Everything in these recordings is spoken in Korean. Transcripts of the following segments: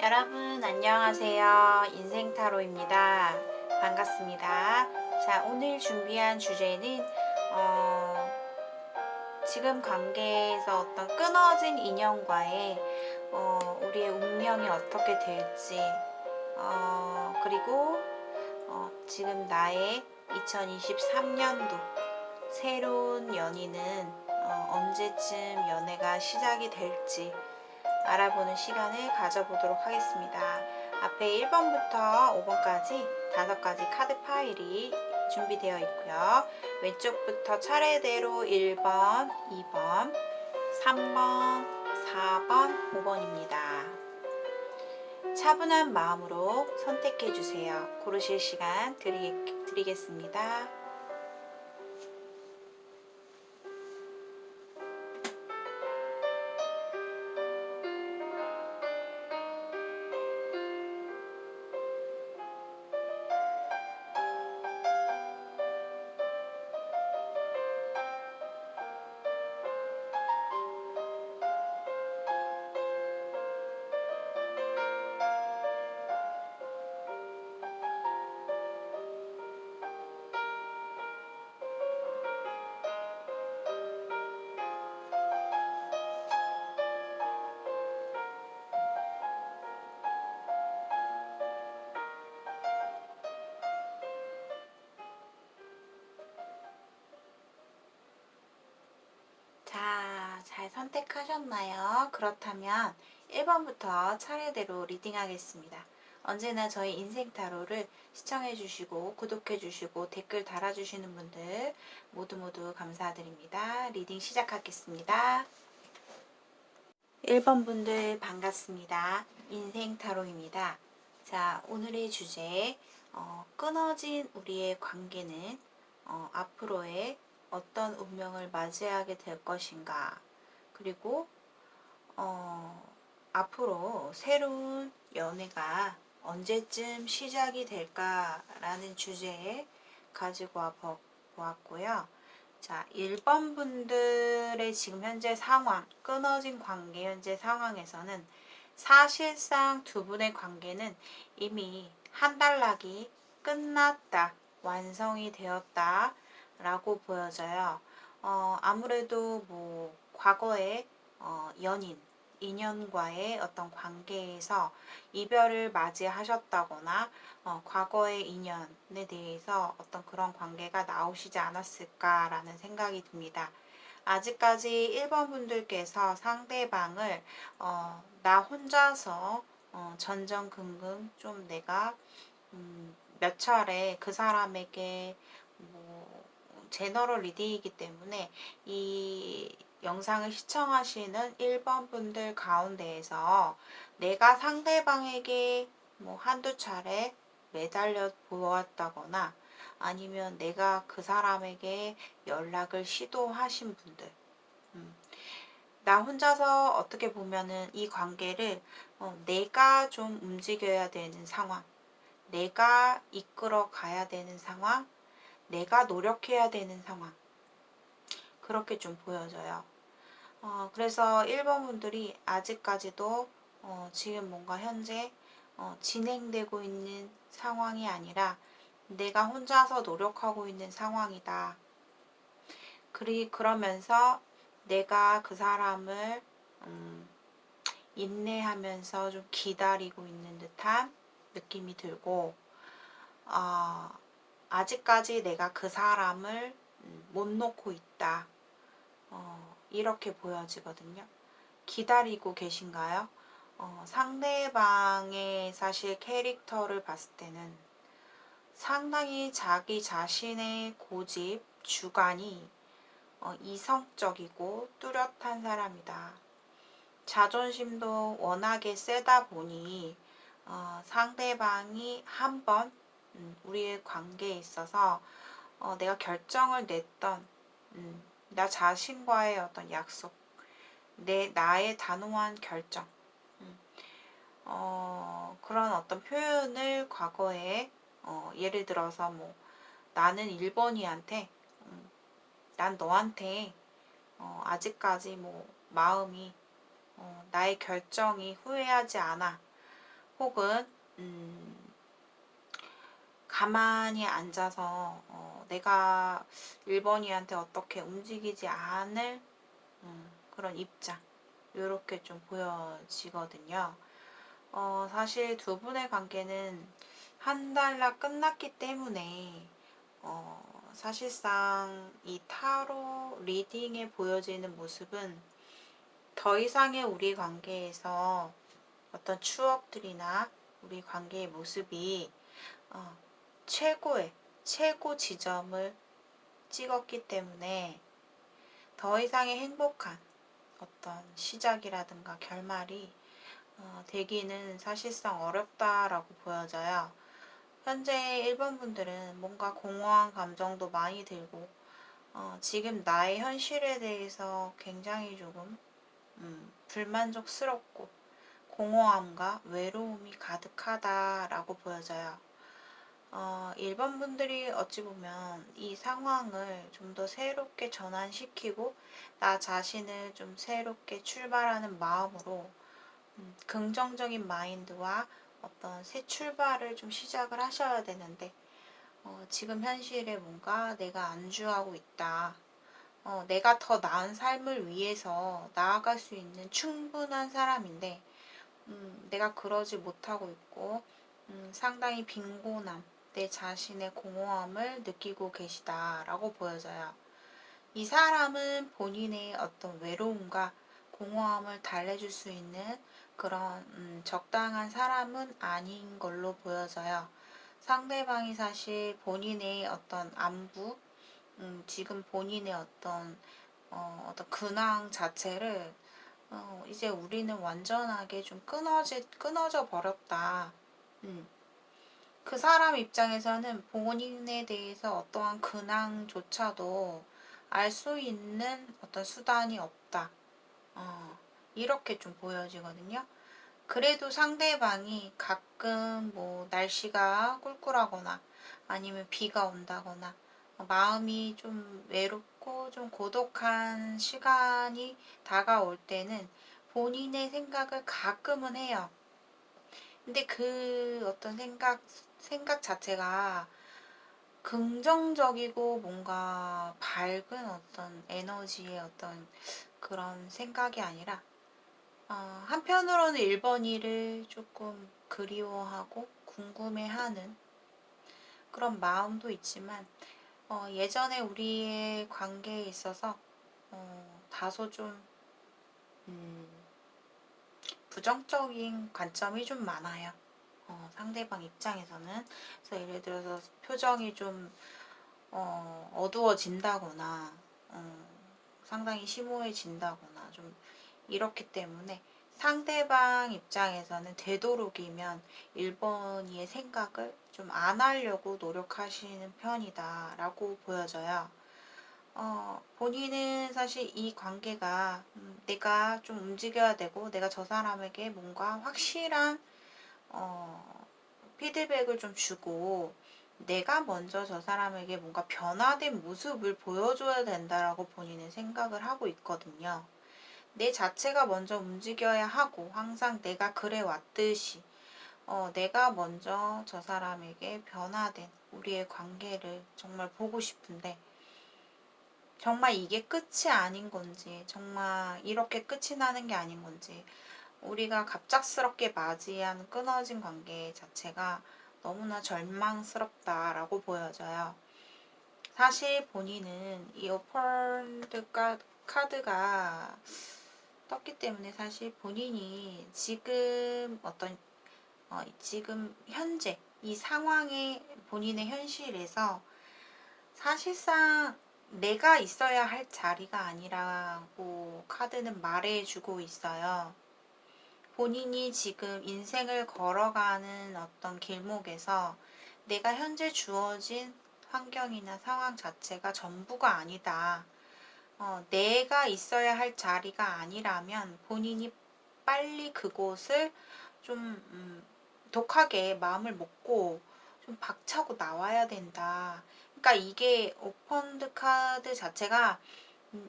여러분 안녕하세요. 인생타로입니다. 반갑습니다. 자, 오늘 준비한 주제는 지금 관계에서 어떤 끊어진 인연과의 우리의 운명이 어떻게 될지, 그리고 지금 나의 2023년도 새로운 연인은 언제쯤 연애가 시작이 될지 알아보는 시간을 가져보도록 하겠습니다. 앞에 1번부터 5번까지 5가지 카드 파일이 준비되어 있고요. 왼쪽부터 차례대로 1번, 2번, 3번, 4번, 5번입니다. 차분한 마음으로 선택해 주세요. 고르실 시간 드리겠습니다. 자, 잘 선택하셨나요? 그렇다면 1번부터 차례대로 리딩하겠습니다. 언제나 저희 인생타로를 시청해주시고 구독해주시고 댓글 달아주시는 분들 모두 감사드립니다. 리딩 시작하겠습니다. 1번 분들 반갑습니다. 인생타로입니다. 자, 오늘의 주제 끊어진 우리의 관계는 앞으로의 어떤 운명을 맞이하게 될 것인가, 그리고 앞으로 새로운 연애가 언제쯤 시작이 될까라는 주제에 가지고 보았고요. 자, 1번 분들의 지금 현재 상황, 끊어진 관계 현재 상황에서는 사실상 두 분의 관계는 이미 한 달락이 끝났다, 완성이 되었다 라고 보여져요. 아무래도 뭐 과거에 연인, 인연과의 어떤 관계에서 이별을 맞이하셨다거나 과거의 인연에 대해서 어떤 그런 관계가 나오시지 않았을까라는 생각이 듭니다. 아직까지 1번 분들께서 상대방을 나 혼자서 전전긍긍 좀 내가 몇 차례 그 사람에게 뭐 제너럴 리딩이기 때문에 이 영상을 시청하시는 1번 분들 가운데에서 내가 상대방에게 뭐 한두 차례 매달려 보았다거나 아니면 내가 그 사람에게 연락을 시도하신 분들, 나 혼자서 어떻게 보면은 이 관계를 내가 좀 움직여야 되는 상황, 내가 이끌어 가야 되는 상황, 내가 노력해야 되는 상황, 그렇게 좀 보여져요. 그래서 1번 분들이 아직까지도 지금 뭔가 현재 진행되고 있는 상황이 아니라 내가 혼자서 노력하고 있는 상황이다. 그러면서 내가 그 사람을 인내하면서 좀 기다리고 있는 듯한 느낌이 들고, 아직까지 내가 그 사람을 못 놓고 있다. 이렇게 보여지거든요. 기다리고 계신가요? 상대방의 사실 캐릭터를 봤을 때는 상당히 자기 자신의 고집, 주관이 이성적이고 뚜렷한 사람이다. 자존심도 워낙에 세다 보니 상대방이 한번 우리의 관계에 있어서 내가 결정을 냈던 나 자신과의 어떤 약속, 나의 단호한 결정, 그런 어떤 표현을 과거에 예를 들어서 뭐 나는 1번이한테 난 너한테 아직까지 뭐 마음이 나의 결정이 후회하지 않아. 혹은 가만히 앉아서 내가 1번이한테 어떻게 움직이지 않을 그런 입장, 이렇게 좀 보여지거든요. 사실 두 분의 관계는 한 달나 끝났기 때문에 사실상 이 타로 리딩에 보여지는 모습은 더 이상의 우리 관계에서 어떤 추억들이나 우리 관계의 모습이 어, 최고의 최고 지점을 찍었기 때문에 더 이상의 행복한 어떤 시작이라든가 결말이 되기는 사실상 어렵다라고 보여져요. 현재 1번 분들은 뭔가 공허한 감정도 많이 들고 지금 나의 현실에 대해서 굉장히 조금 불만족스럽고 공허함과 외로움이 가득하다라고 보여져요. 1번 분들이 어찌 보면 이 상황을 좀 더 새롭게 전환시키고 나 자신을 좀 새롭게 출발하는 마음으로 긍정적인 마인드와 어떤 새 출발을 좀 시작을 하셔야 되는데 지금 현실에 뭔가 내가 안주하고 있다. 내가 더 나은 삶을 위해서 나아갈 수 있는 충분한 사람인데 내가 그러지 못하고 있고 상당히 빈곤함, 내 자신의 공허함을 느끼고 계시다라고 보여져요. 이 사람은 본인의 어떤 외로움과 공허함을 달래줄 수 있는 그런 적당한 사람은 아닌 걸로 보여져요. 상대방이 사실 본인의 어떤 안부, 지금 본인의 어떤 근황 자체를 이제 우리는 완전하게 좀 끊어져 버렸다. 음. 그 사람 입장에서는 본인에 대해서 어떠한 근황조차도 알 수 있는 어떤 수단이 없다. 이렇게 좀 보여지거든요. 그래도 상대방이 가끔 뭐 날씨가 꿀꿀하거나 아니면 비가 온다거나 마음이 좀 외롭고 좀 고독한 시간이 다가올 때는 본인의 생각을 가끔은 해요. 근데 그 어떤 생각 자체가 긍정적이고 뭔가 밝은 어떤 에너지의 어떤 그런 생각이 아니라 한편으로는 1번이를 조금 그리워하고 궁금해하는 그런 마음도 있지만 예전에 우리의 관계에 있어서 다소 좀 부정적인 관점이 좀 많아요. 상대방 입장에서는. 그래서 예를 들어서 표정이 좀 어두워진다거나 상당히 심오해진다거나 좀 이렇기 때문에 상대방 입장에서는 되도록이면 1번이의 생각을 좀 안 하려고 노력하시는 편이다 라고 보여져요. 본인은 사실 이 관계가 내가 좀 움직여야 되고 내가 저 사람에게 뭔가 확실한 피드백을 좀 주고 내가 먼저 저 사람에게 뭔가 변화된 모습을 보여줘야 된다라고 본인은 생각을 하고 있거든요. 내 자체가 먼저 움직여야 하고 항상 내가 그래 왔듯이 내가 먼저 저 사람에게 변화된 우리의 관계를 정말 보고 싶은데 정말 이게 끝이 아닌 건지 정말 이렇게 끝이 나는 게 아닌 건지 우리가 갑작스럽게 맞이한 끊어진 관계 자체가 너무나 절망스럽다라고 보여져요. 사실 본인은 이 오퍼드 카드가 떴기 때문에 사실 본인이 지금 지금 현재 이 상황의 본인의 현실에서 사실상 내가 있어야 할 자리가 아니라고 카드는 말해주고 있어요. 본인이 지금 인생을 걸어가는 어떤 길목에서 내가 현재 주어진 환경이나 상황 자체가 전부가 아니다. 내가 있어야 할 자리가 아니라면 본인이 빨리 그곳을 좀 독하게 마음을 먹고 좀 박차고 나와야 된다. 그러니까 이게 오펀드 카드 자체가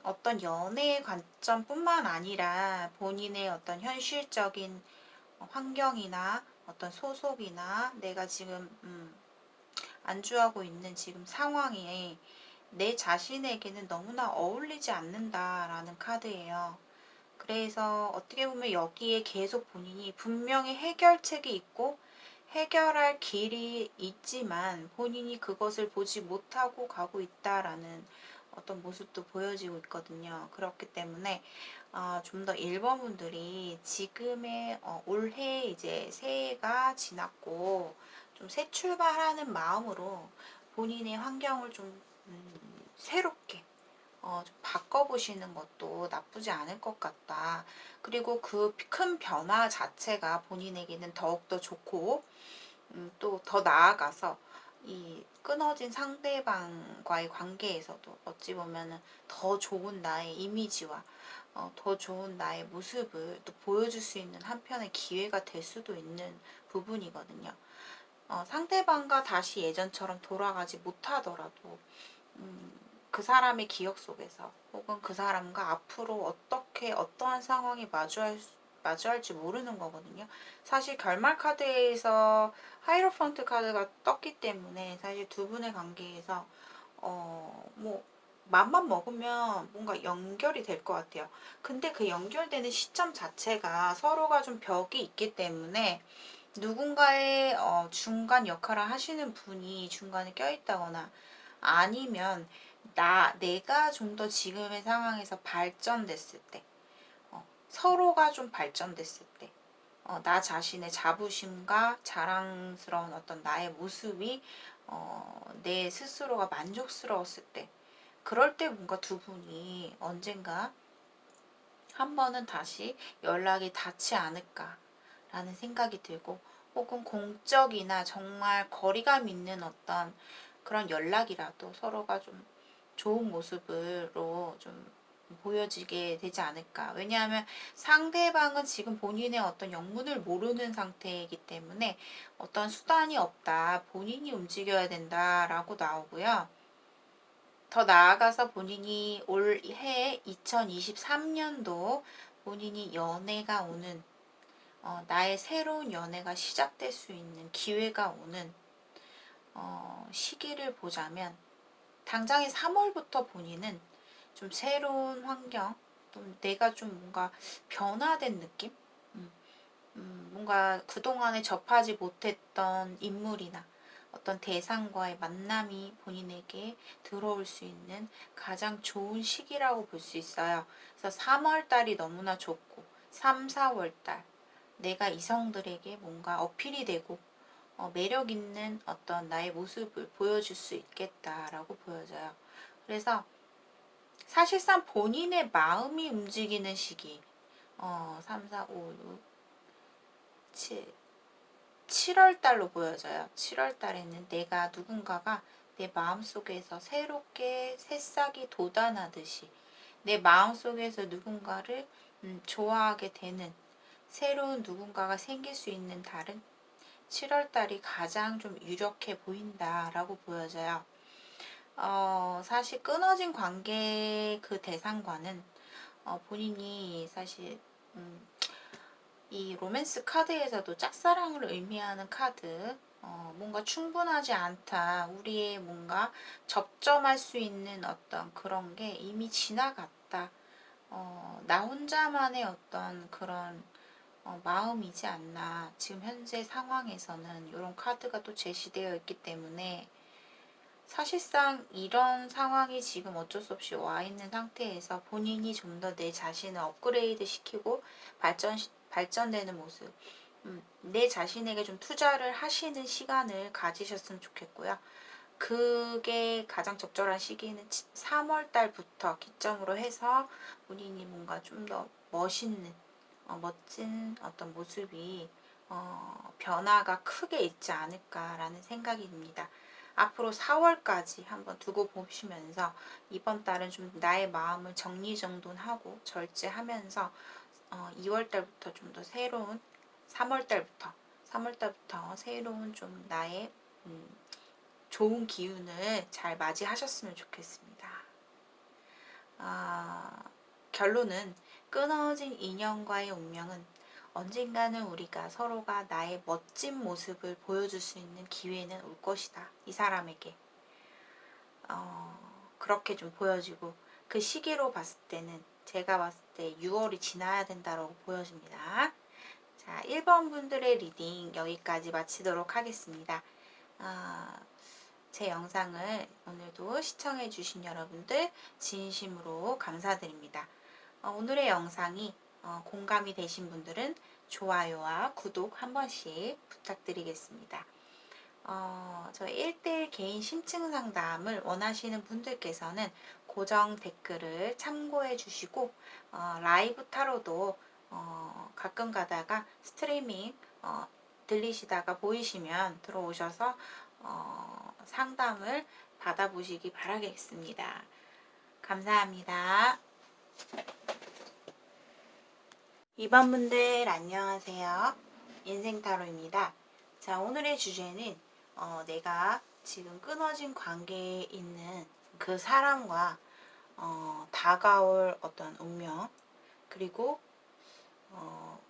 어떤 연애의 관점뿐만 아니라 본인의 어떤 현실적인 환경이나 어떤 소속이나 내가 지금 안주하고 있는 지금 상황이 내 자신에게는 너무나 어울리지 않는다라는 카드예요. 그래서 어떻게 보면 여기에 계속 본인이 분명히 해결책이 있고 해결할 길이 있지만 본인이 그것을 보지 못하고 가고 있다라는 어떤 모습도 보여지고 있거든요. 그렇기 때문에 좀 더 1번 분들이 지금의 올해 이제 새해가 지났고 좀 새 출발하는 마음으로 본인의 환경을 좀 새롭게 좀 바꿔보시는 것도 나쁘지 않을 것 같다. 그리고 그 큰 변화 자체가 본인에게는 더욱더 좋고, 또 더 나아가서 이 끊어진 상대방과의 관계에서도 어찌 보면은 더 좋은 나의 이미지와 더 좋은 나의 모습을 또 보여줄 수 있는 한편의 기회가 될 수도 있는 부분이거든요. 상대방과 다시 예전처럼 돌아가지 못하더라도 그 사람의 기억 속에서 혹은 그 사람과 앞으로 어떻게 어떠한 상황이 마주할지 모르는 거거든요. 사실 결말 카드에서 하이로펀트 카드가 떴기 때문에 사실 두 분의 관계에서 뭐 맘만 먹으면 뭔가 연결이 될 것 같아요. 근데 그 연결되는 시점 자체가 서로가 좀 벽이 있기 때문에 누군가의 중간 역할을 하시는 분이 중간에 껴있다거나 아니면 내가 좀 더 지금의 상황에서 발전됐을 때, 서로가 좀 발전됐을 때, 나 자신의 자부심과 자랑스러운 어떤 나의 모습이 내 스스로가 만족스러웠을 때, 그럴 때 뭔가 두 분이 언젠가 한 번은 다시 연락이 닿지 않을까라는 생각이 들고, 혹은 공적이나 정말 거리감 있는 어떤 그런 연락이라도 서로가 좀 좋은 모습으로 좀 보여지게 되지 않을까. 왜냐하면 상대방은 지금 본인의 어떤 영문을 모르는 상태이기 때문에 어떤 수단이 없다. 본인이 움직여야 된다라고 나오고요. 더 나아가서 본인이 올해 2023년도 본인이 연애가 오는 나의 새로운 연애가 시작될 수 있는 기회가 오는 시기를 보자면 당장의 3월부터 본인은 좀 새로운 환경, 또 내가 좀 뭔가 변화된 느낌? 뭔가 그동안에 접하지 못했던 인물이나 어떤 대상과의 만남이 본인에게 들어올 수 있는 가장 좋은 시기라고 볼 수 있어요. 그래서 3월 달이 너무나 좋고 3, 4월 달 내가 이성들에게 뭔가 어필이 되고 매력 있는 어떤 나의 모습을 보여줄 수 있겠다라고 보여져요. 그래서 사실상 본인의 마음이 움직이는 시기 3, 4, 5, 6, 7월 달로 보여져요. 7월 달에는 내가 누군가가 내 마음속에서 새롭게 새싹이 돋아나듯이 내 마음속에서 누군가를 좋아하게 되는 새로운 누군가가 생길 수 있는 달은 7월 달이 가장 좀 유력해 보인다라고 보여져요. 사실 끊어진 관계 그 대상과는 본인이 사실 이 로맨스 카드에서도 짝사랑을 의미하는 카드, 뭔가 충분하지 않다. 우리의 뭔가 접점할 수 있는 어떤 그런 게 이미 지나갔다. 나 혼자만의 어떤 그런 마음이지 않나. 지금 현재 상황에서는 이런 카드가 또 제시되어 있기 때문에 사실상 이런 상황이 지금 어쩔 수 없이 와 있는 상태에서 본인이 좀 더 내 자신을 업그레이드 시키고 발전되는 모습, 내 자신에게 좀 투자를 하시는 시간을 가지셨으면 좋겠고요. 그게 가장 적절한 시기는 3월 달부터 기점으로 해서 본인이 뭔가 좀 더 멋있는, 멋진 어떤 모습이 변화가 크게 있지 않을까라는 생각이 듭니다. 앞으로 4월까지 한번 두고 보시면서 이번 달은 좀 나의 마음을 정리정돈하고 절제하면서 2월 달부터 좀 더 새로운 3월 달부터 새로운 좀 나의 좋은 기운을 잘 맞이하셨으면 좋겠습니다. 결론은 끊어진 인연과의 운명은 언젠가는 우리가 서로가 나의 멋진 모습을 보여줄 수 있는 기회는 올 것이다. 이 사람에게. 그렇게 좀 보여지고 그 시기로 봤을 때는 제가 봤을 때 6월이 지나야 된다고 보여집니다. 자, 1번 분들의 리딩 여기까지 마치도록 하겠습니다. 제 영상을 오늘도 시청해주신 여러분들 진심으로 감사드립니다. 오늘의 영상이 공감이 되신 분들은 좋아요와 구독 한 번씩 부탁드리겠습니다. 저 1대1 개인 심층 상담을 원하시는 분들께서는 고정 댓글을 참고해 주시고 라이브 타로도 가끔 가다가 스트리밍 들리시다가 보이시면 들어오셔서 상담을 받아보시기 바라겠습니다. 감사합니다. 2번 분들 안녕하세요. 인생타로입니다. 자, 오늘의 주제는 내가 지금 끊어진 관계에 있는 그 사람과 다가올 어떤 운명, 그리고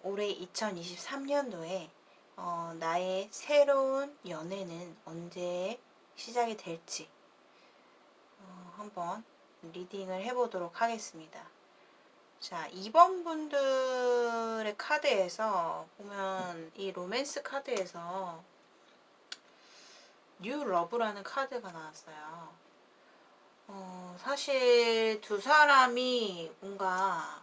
올해 2023년도에 나의 새로운 연애는 언제 시작이 될지 한번 리딩을 해보도록 하겠습니다. 자, 2번 분들의 카드에서 보면 이 로맨스 카드에서 뉴 러브라는 카드가 나왔어요. 사실 두 사람이 뭔가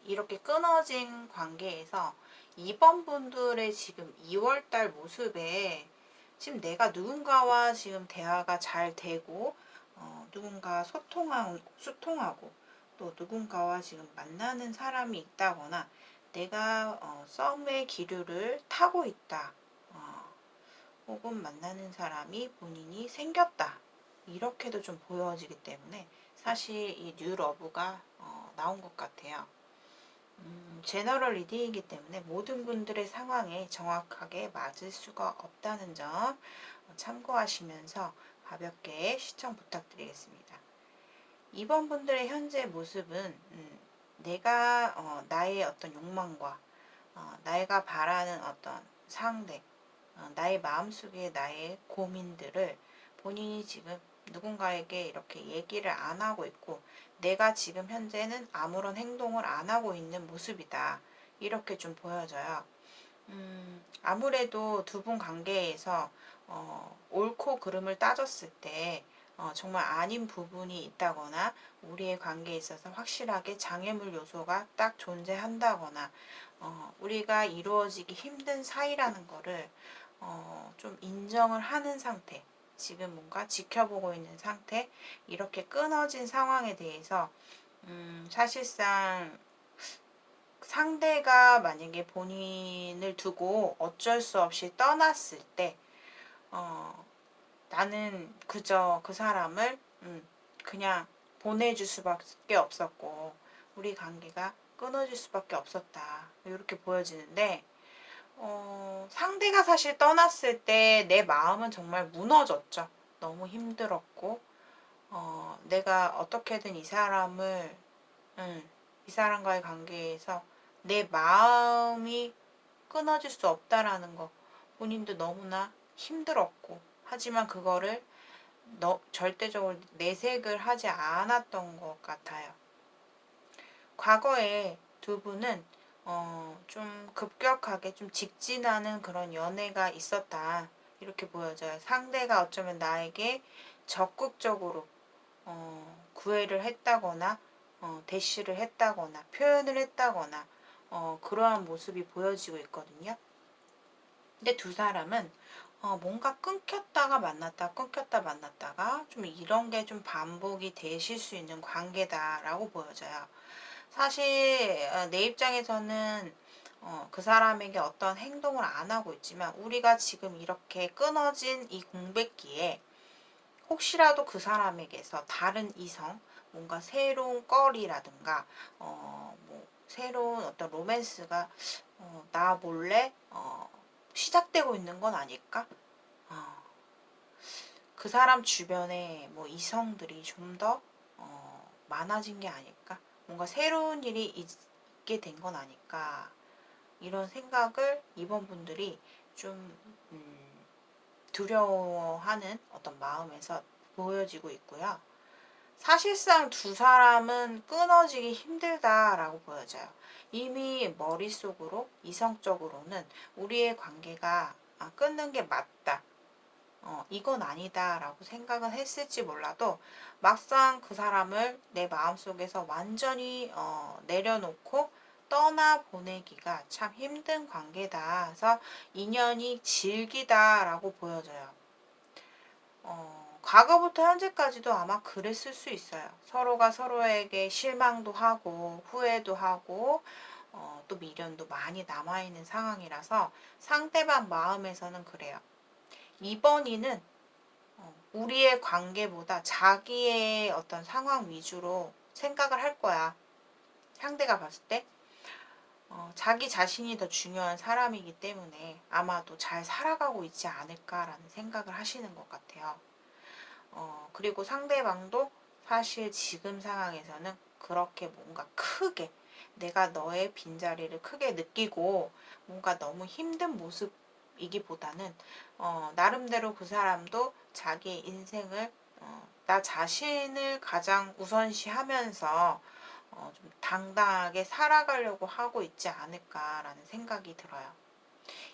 이렇게 끊어진 관계에서 2번 분들의 지금 2월달 모습에 지금 내가 누군가와 지금 대화가 잘 되고 누군가 소통하고 또 누군가와 지금 만나는 사람이 있다거나 내가 썸의 기류를 타고 있다. 혹은 만나는 사람이 본인이 생겼다. 이렇게도 좀 보여지기 때문에 사실 이 뉴 러브가 나온 것 같아요. 제너럴 리딩이기 때문에 모든 분들의 상황에 정확하게 맞을 수가 없다는 점 참고하시면서 가볍게 시청 부탁드리겠습니다. 2번 분들의 현재 모습은 내가 나의 어떤 욕망과 내가 바라는 어떤 상대, 나의 마음속에 나의 고민들을 본인이 지금 누군가에게 이렇게 얘기를 안 하고 있고 내가 지금 현재는 아무런 행동을 안 하고 있는 모습이다. 이렇게 좀 보여져요. 아무래도 두 분 관계에서 옳고 그름을 따졌을 때 정말 아닌 부분이 있다거나 우리의 관계에 있어서 확실하게 장애물 요소가 딱 존재한다거나 우리가 이루어지기 힘든 사이라는 거를 좀 인정을 하는 상태, 지금 뭔가 지켜보고 있는 상태, 이렇게 끊어진 상황에 대해서 사실상 상대가 만약에 본인을 두고 어쩔 수 없이 떠났을 때 나는 그저 그 사람을 그냥 보내줄 수밖에 없었고 우리 관계가 끊어질 수밖에 없었다. 이렇게 보여지는데 상대가 사실 떠났을 때 내 마음은 정말 무너졌죠. 너무 힘들었고 내가 어떻게든 이 사람과의 관계에서 내 마음이 끊어질 수 없다라는 거 본인도 너무나 힘들었고 하지만 그거를 절대적으로 내색을 하지 않았던 것 같아요. 과거에 두 분은 좀 급격하게 좀 직진하는 그런 연애가 있었다. 이렇게 보여져요. 상대가 어쩌면 나에게 적극적으로 구애를 했다거나 대시를 했다거나 표현을 했다거나 그러한 모습이 보여지고 있거든요. 근데 두 사람은 뭔가 끊겼다가 만났다 끊겼다 만났다가 좀 이런 게 좀 반복이 되실 수 있는 관계다라고 보여져요. 사실 내 입장에서는 그 사람에게 어떤 행동을 안 하고 있지만 우리가 지금 이렇게 끊어진 이 공백기에 혹시라도 그 사람에게서 다른 이성, 뭔가 새로운 거리라든가 뭐 새로운 어떤 로맨스가 나 몰래 시작되고 있는 건 아닐까? 그 사람 주변에 뭐 이성들이 좀 더 많아진 게 아닐까? 뭔가 새로운 일이 있게 된 건 아닐까? 이런 생각을 이번 분들이 좀 두려워하는 어떤 마음에서 보여지고 있고요. 사실상 두 사람은 끊어지기 힘들다라고 보여져요. 이미 머릿속으로 이성적으로는 우리의 관계가 끊는 게 맞다. 이건 아니다 라고 생각은 했을지 몰라도 막상 그 사람을 내 마음속에서 완전히 내려놓고 떠나보내기가 참 힘든 관계다. 그래서 인연이 질기다 라고 보여져요. 과거부터 현재까지도 아마 그랬을 수 있어요. 서로가 서로에게 실망도 하고 후회도 하고 또 미련도 많이 남아있는 상황이라서 상대방 마음에서는 그래요. 이번 이는 우리의 관계보다 자기의 어떤 상황 위주로 생각을 할 거야. 상대가 봤을 때 자기 자신이 더 중요한 사람이기 때문에 아마도 잘 살아가고 있지 않을까라는 생각을 하시는 것 같아요. 그리고 상대방도 사실 지금 상황에서는 그렇게 뭔가 크게 내가 너의 빈자리를 크게 느끼고 뭔가 너무 힘든 모습이기보다는 나름대로 그 사람도 자기의 인생을 나 자신을 가장 우선시하면서 좀 당당하게 살아가려고 하고 있지 않을까라는 생각이 들어요.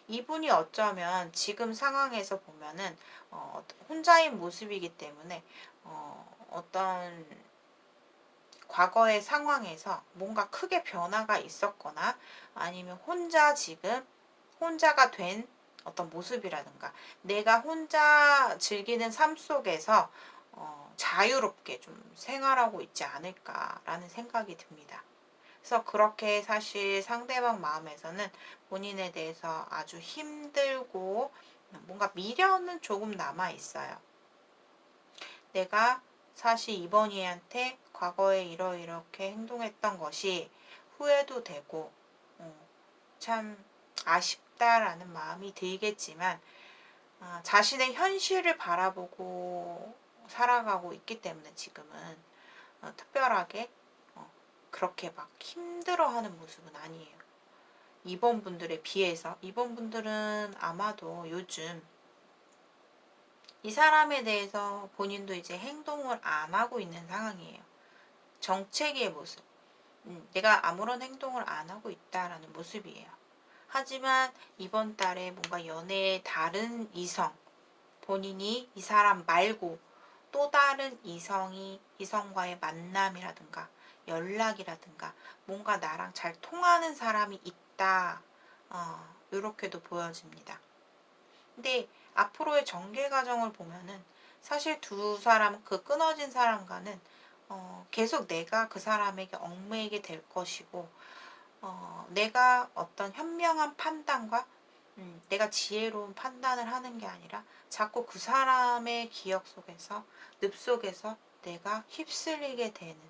이분이 어쩌면 지금 상황에서 보면은 혼자인 모습이기 때문에 어떤 과거의 상황에서 뭔가 크게 변화가 있었거나 아니면 혼자가 된 어떤 모습이라든가 내가 혼자 즐기는 삶 속에서 자유롭게 좀 생활하고 있지 않을까라는 생각이 듭니다. 그래서 그렇게 사실 상대방 마음에서는 본인에 대해서 아주 힘들고 뭔가 미련은 조금 남아 있어요. 내가 사실 이번 이한테 과거에 이렇게 행동했던 것이 후회도 되고 참 아쉽다라는 마음이 들겠지만 자신의 현실을 바라보고 살아가고 있기 때문에 지금은 특별하게 그렇게 막 힘들어하는 모습은 아니에요. 이번 분들에 비해서 이번 분들은 아마도 요즘 이 사람에 대해서 본인도 이제 행동을 안 하고 있는 상황이에요. 정체기의 모습. 내가 아무런 행동을 안 하고 있다라는 모습이에요. 하지만 이번 달에 뭔가 연애의 다른 이성, 본인이 이 사람 말고 또 다른 이성과의 만남이라든가 연락이라든가 뭔가 나랑 잘 통하는 사람이 있다. 이렇게도 보여집니다. 근데 앞으로의 전개 과정을 보면은 사실 두 사람, 그 끊어진 사람과는 계속 내가 그 사람에게 얽매이게 될 것이고, 내가 어떤 현명한 판단과 내가 지혜로운 판단을 하는 게 아니라 자꾸 그 사람의 기억 속에서, 늪 속에서 내가 휩쓸리게 되는,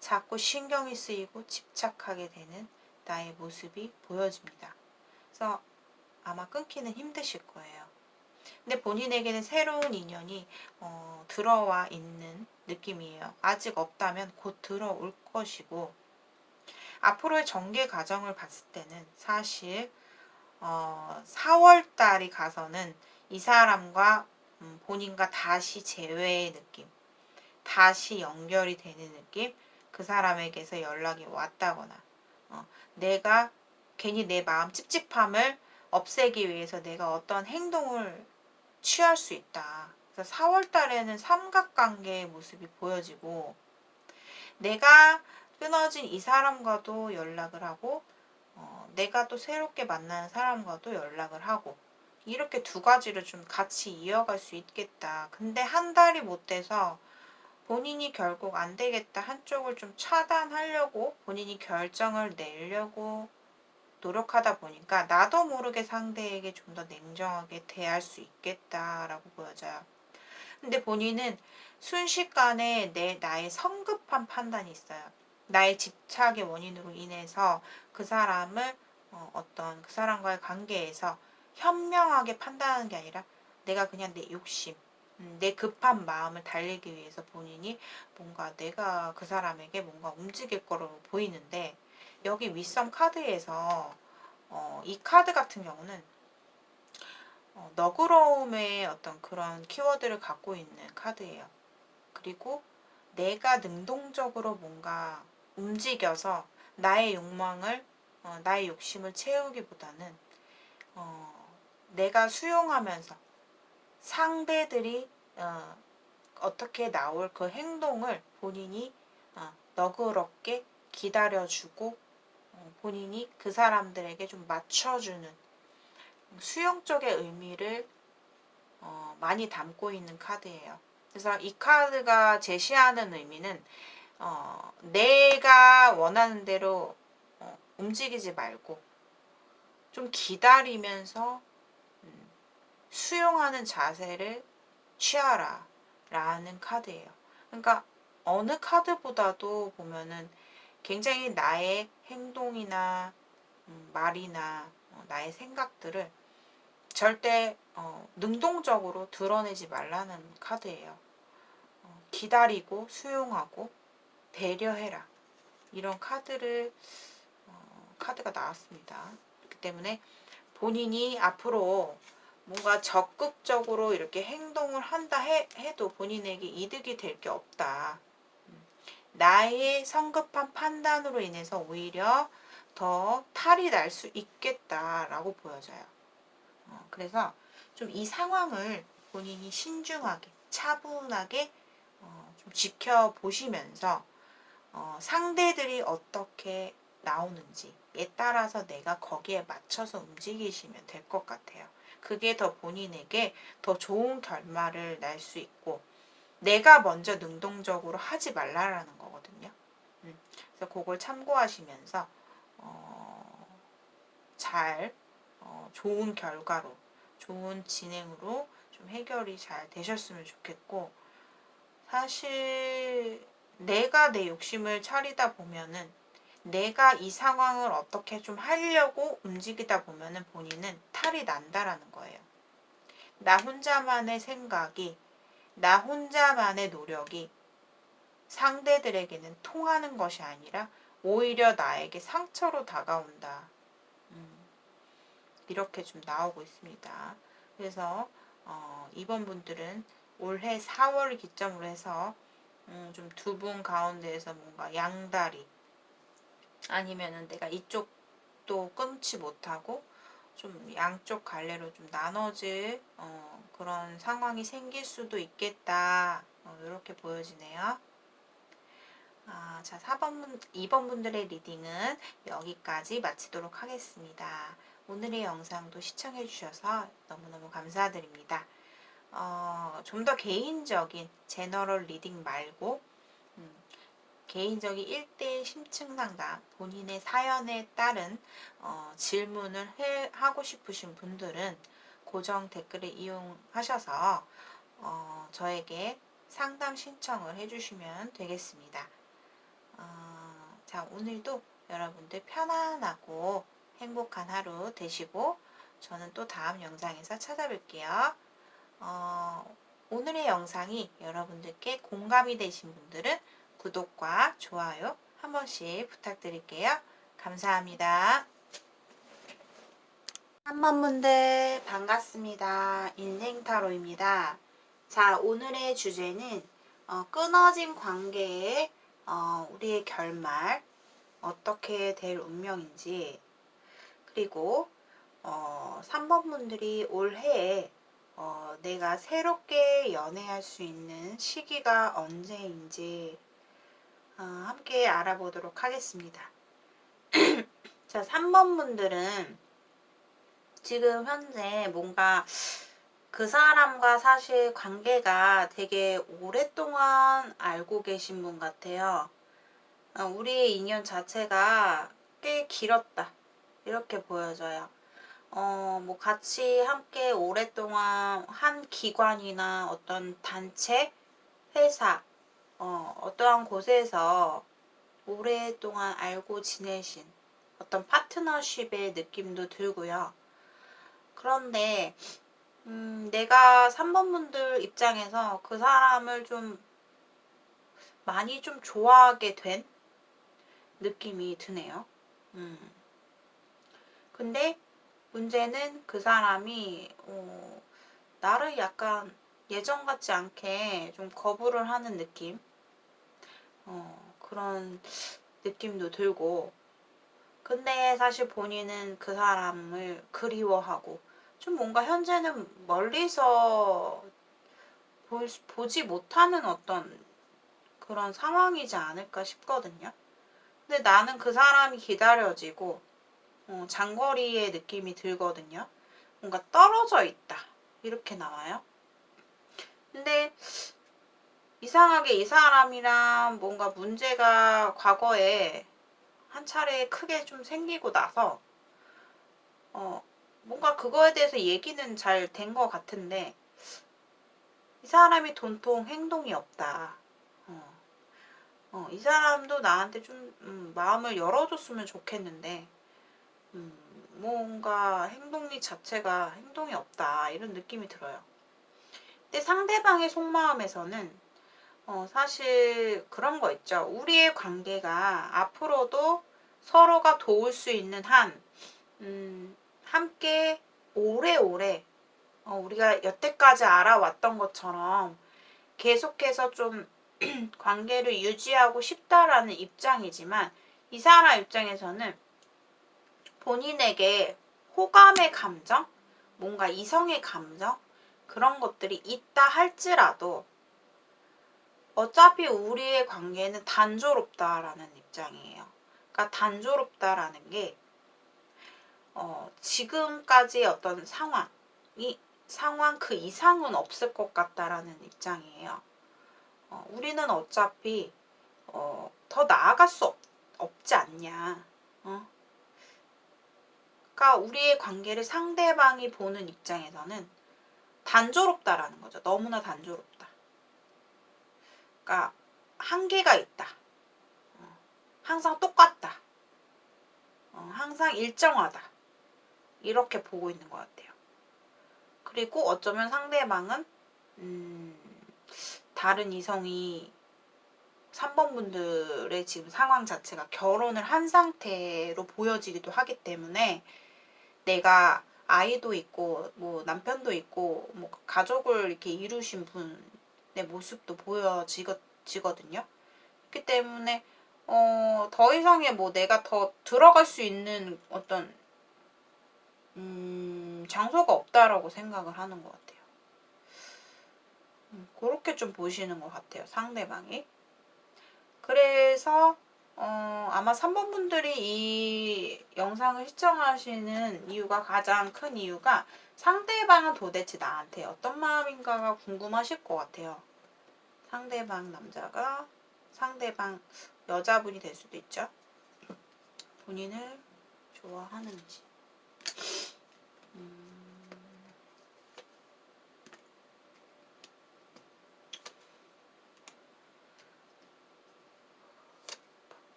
자꾸 신경이 쓰이고 집착하게 되는 나의 모습이 보여집니다. 그래서 아마 끊기는 힘드실 거예요. 근데 본인에게는 새로운 인연이 들어와 있는 느낌이에요. 아직 없다면 곧 들어올 것이고, 앞으로의 전개 과정을 봤을 때는 사실 4월 달이 가서는 이 사람과 본인과 다시 재회의 느낌, 다시 연결이 되는 느낌, 그 사람에게서 연락이 왔다거나 내가 괜히 내 마음 찝찝함을 없애기 위해서 내가 어떤 행동을 취할 수 있다. 그래서 4월 달에는 삼각관계의 모습이 보여지고 내가 끊어진 이 사람과도 연락을 하고 내가 또 새롭게 만나는 사람과도 연락을 하고 이렇게 두 가지를 좀 같이 이어갈 수 있겠다. 근데 한 달이 못 돼서 본인이 결국 안 되겠다. 한쪽을 좀 차단하려고 본인이 결정을 내려고 노력하다 보니까 나도 모르게 상대에게 좀 더 냉정하게 대할 수 있겠다라고 보여져요. 근데 본인은 순식간에 나의 성급한 판단이 있어요. 나의 집착의 원인으로 인해서 그 사람을 어떤 그 사람과의 관계에서 현명하게 판단하는 게 아니라 내가 그냥 내 욕심, 내 급한 마음을 달래기 위해서 본인이 뭔가 내가 그 사람에게 뭔가 움직일 거로 보이는데 여기 윗선 카드에서 이 카드 같은 경우는 너그러움의 어떤 그런 키워드를 갖고 있는 카드예요. 그리고 내가 능동적으로 뭔가 움직여서 나의 욕망을, 나의 욕심을 채우기보다는 내가 수용하면서 상대들이 어떻게 나올 그 행동을 본인이 너그럽게 기다려주고 본인이 그 사람들에게 좀 맞춰주는 수용 쪽의 의미를 많이 담고 있는 카드예요. 그래서 이 카드가 제시하는 의미는 내가 원하는 대로 움직이지 말고 좀 기다리면서 수용하는 자세를 취하라 라는 카드예요. 그러니까 어느 카드보다도 보면은 굉장히 나의 행동이나 말이나 나의 생각들을 절대 능동적으로 드러내지 말라는 카드예요. 기다리고 수용하고 배려해라. 이런 카드가 나왔습니다. 그렇기 때문에 본인이 앞으로 뭔가 적극적으로 이렇게 행동을 한다 해도 본인에게 이득이 될 게 없다. 나의 성급한 판단으로 인해서 오히려 더 탈이 날 수 있겠다라고 보여져요. 그래서 좀 이 상황을 본인이 신중하게, 차분하게 좀 지켜보시면서 상대들이 어떻게 나오는지에 따라서 내가 거기에 맞춰서 움직이시면 될 것 같아요. 그게 더 본인에게 더 좋은 결말을 날 수 있고 내가 먼저 능동적으로 하지 말라라는 거거든요. 그래서 그걸 참고하시면서 잘 좋은 결과로 좋은 진행으로 좀 해결이 잘 되셨으면 좋겠고 사실 내가 내 욕심을 차리다 보면은 내가 이 상황을 어떻게 좀 하려고 움직이다 보면은 본인은 탈이 난다라는 거예요. 나 혼자만의 생각이, 나 혼자만의 노력이 상대들에게는 통하는 것이 아니라 오히려 나에게 상처로 다가온다. 이렇게 좀 나오고 있습니다. 그래서 이번 분들은 올해 4월을 기점으로 해서 좀 두 분 가운데에서 뭔가 양다리 아니면은 내가 이쪽도 끊지 못하고 좀 양쪽 갈래로 좀 나눠질 그런 상황이 생길 수도 있겠다. 이렇게 보여지네요. 자, 2번 분들의 리딩은 여기까지 마치도록 하겠습니다. 오늘의 영상도 시청해 주셔서 너무너무 감사드립니다. 좀 더 개인적인 제너럴 리딩 말고 개인적인 1대1 심층 상담, 본인의 사연에 따른 질문을 하고 싶으신 분들은 고정 댓글을 이용하셔서 저에게 상담 신청을 해주시면 되겠습니다. 자, 오늘도 여러분들 편안하고 행복한 하루 되시고 저는 또 다음 영상에서 찾아뵐게요. 오늘의 영상이 여러분들께 공감이 되신 분들은 구독과 좋아요 한 번씩 부탁드릴게요. 감사합니다. 3번 분들 반갑습니다. 인생타로입니다. 자, 오늘의 주제는 끊어진 관계에 우리의 결말 어떻게 될 운명인지 그리고 3번 분들이 올해에 내가 새롭게 연애할 수 있는 시기가 언제인지 함께 알아보도록 하겠습니다. 자, 3번 분들은 지금 현재 뭔가 그 사람과 사실 관계가 되게 오랫동안 알고 계신 분 같아요. 우리의 인연 자체가 꽤 길었다. 이렇게 보여져요. 뭐 같이 함께 오랫동안 한 기관이나 어떤 단체, 회사, 어떠한 곳에서 오랫동안 알고 지내신 어떤 파트너십의 느낌도 들고요. 그런데 내가 3번 분들 입장에서 그 사람을 좀 많이 좀 좋아하게 된 느낌이 드네요. 근데 문제는 그 사람이 나를 약간 예전 같지 않게 좀 거부를 하는 느낌, 그런 느낌도 들고, 근데 사실 본인은 그 사람을 그리워하고 좀 뭔가 현재는 멀리서 보지 못하는 어떤 그런 상황이지 않을까 싶거든요. 근데 나는 그 사람이 기다려지고 장거리의 느낌이 들거든요. 뭔가 떨어져 있다 이렇게 나와요. 근데 이상하게 이 사람이랑 뭔가 문제가 과거에 한 차례 크게 좀 생기고 나서 뭔가 그거에 대해서 얘기는 잘 된 것 같은데 이 사람이 돈통 행동이 없다. 이 사람도 나한테 좀 마음을 열어줬으면 좋겠는데 뭔가 행동이 자체가 행동이 없다 이런 느낌이 들어요. 근데 상대방의 속마음에서는 사실 그런 거 있죠. 우리의 관계가 앞으로도 서로가 도울 수 있는 한 함께 오래오래 우리가 여태까지 알아왔던 것처럼 계속해서 좀 관계를 유지하고 싶다라는 입장이지만 이 사람 입장에서는 본인에게 호감의 감정, 뭔가 이성의 감정 그런 것들이 있다 할지라도 어차피 우리의 관계는 단조롭다라는 입장이에요. 그러니까 단조롭다라는 게 지금까지의 어떤 상황 그 이상은 없을 것 같다라는 입장이에요. 우리는 어차피 더 나아갈 수 없지 않냐. 그러니까 우리의 관계를 상대방이 보는 입장에서는 단조롭다라는 거죠. 너무나 단조롭다. 그러니까 한계가 있다. 항상 똑같다. 항상 일정하다. 이렇게 보고 있는 것 같아요. 그리고 어쩌면 상대방은 다른 이성이 3번 분들의 지금 상황 자체가 결혼을 한 상태로 보여지기도 하기 때문에 내가 아이도 있고 뭐 남편도 있고 뭐 가족을 이렇게 이루신 분의 모습도 보여지거든요. 그렇기 때문에 더 이상의 뭐 내가 더 들어갈 수 있는 어떤 장소가 없다라고 생각을 하는 것 같아요. 그렇게 좀 보시는 것 같아요, 상대방이. 그래서 아마 3번 분들이 이 영상을 시청하시는 이유가 가장 큰 이유가 상대방은 도대체 나한테 어떤 마음인가가 궁금하실 것 같아요. 상대방 남자가 상대방 여자분이 될 수도 있죠. 본인을 좋아하는지.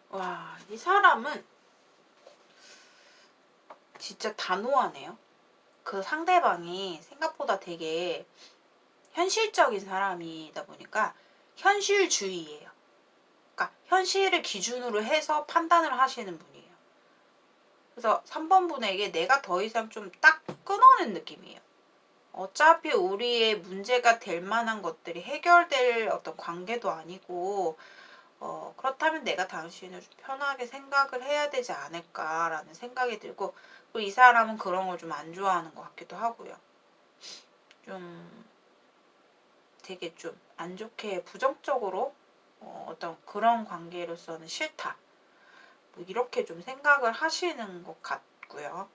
와, 이 사람은 진짜 단호하네요. 그 상대방이 생각보다 되게 현실적인 사람이다 보니까 현실주의예요. 그러니까 현실을 기준으로 해서 판단을 하시는 분이에요. 그래서 3번 분에게 내가 더 이상 좀 딱 끊어낸 느낌이에요. 어차피 우리의 문제가 될 만한 것들이 해결될 어떤 관계도 아니고 그렇다면 내가 당신을 좀 편하게 생각을 해야 되지 않을까라는 생각이 들고 또 이 사람은 그런 걸 좀 안 좋아하는 것 같기도 하고요. 좀 되게 좀 안 좋게 부정적으로 어떤 그런 관계로서는 싫다. 뭐 이렇게 좀 생각을 하시는 것 같고요.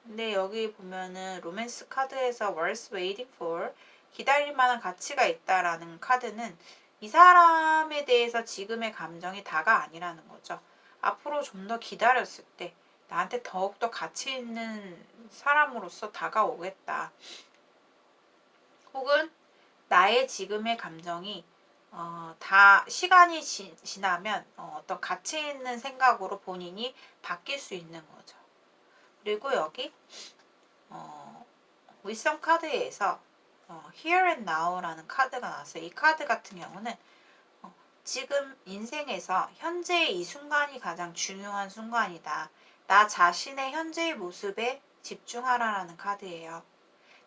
근데 여기 보면은 로맨스 카드에서 worth waiting for 기다릴 만한 가치가 있다라는 카드는 이 사람에 대해서 지금의 감정이 다가 아니라는 거죠. 앞으로 좀 더 기다렸을 때 나한테 더욱더 가치 있는 사람으로서 다가오겠다. 혹은 나의 지금의 감정이 다 시간이 지나면 어떤 가치 있는 생각으로 본인이 바뀔 수 있는 거죠. 그리고 여기 위성 카드에서 Here and Now라는 카드가 나왔어요. 이 카드 같은 경우는 지금 인생에서 현재의 이 순간이 가장 중요한 순간이다. 나 자신의 현재의 모습에 집중하라라는 카드예요.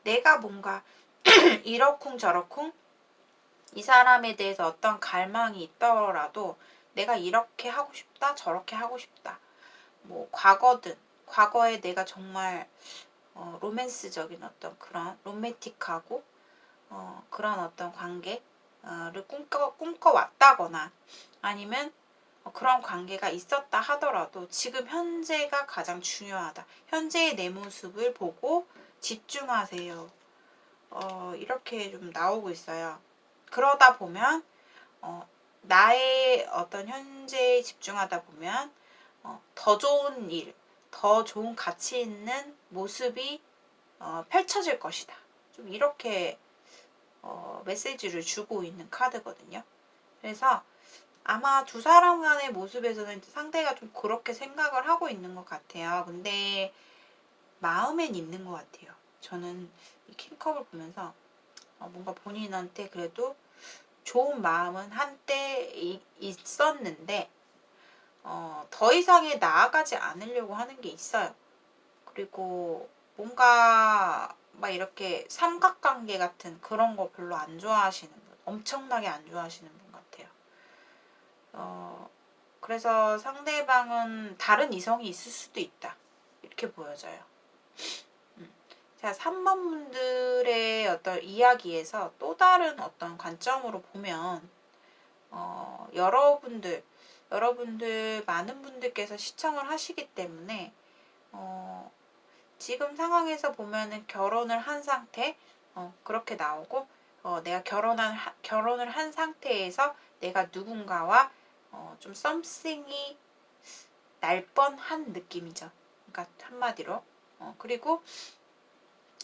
내가 뭔가 이러쿵저러쿵 이 사람에 대해서 어떤 갈망이 있더라도 내가 이렇게 하고 싶다, 저렇게 하고 싶다. 뭐 과거든. 과거에 내가 정말 로맨스적인 어떤 그런 로맨틱하고 그런 어떤 관계를 꿈꿔왔다거나 아니면 그런 관계가 있었다 하더라도 지금 현재가 가장 중요하다. 현재의 내 모습을 보고 집중하세요. 이렇게 좀 나오고 있어요. 그러다 보면 나의 어떤 현재에 집중하다 보면 더 좋은 일, 더 좋은 가치 있는 모습이 펼쳐질 것이다. 좀 이렇게 메시지를 주고 있는 카드거든요. 그래서 아마 두 사람 간의 모습에서는 상대가 좀 그렇게 생각을 하고 있는 것 같아요. 근데 마음엔 있는 것 같아요. 저는 이 킹컵을 보면서 뭔가 본인한테 그래도 좋은 마음은 한때 있었는데 더 이상의 나아가지 않으려고 하는 게 있어요. 그리고 뭔가 막 이렇게 삼각관계 같은 그런 거 별로 안 좋아하시는 분, 엄청나게 안 좋아하시는 분 같아요. 그래서 상대방은 다른 이성이 있을 수도 있다. 이렇게 보여져요. 자, 3번 분들의 어떤 이야기에서 또 다른 어떤 관점으로 보면 여러분들 많은 분들께서 시청을 하시기 때문에 지금 상황에서 보면은 결혼을 한 상태 그렇게 나오고 내가 결혼을 한 상태에서 내가 누군가와 좀 썸씽이 날 뻔한 느낌이죠. 그러니까 한마디로 그리고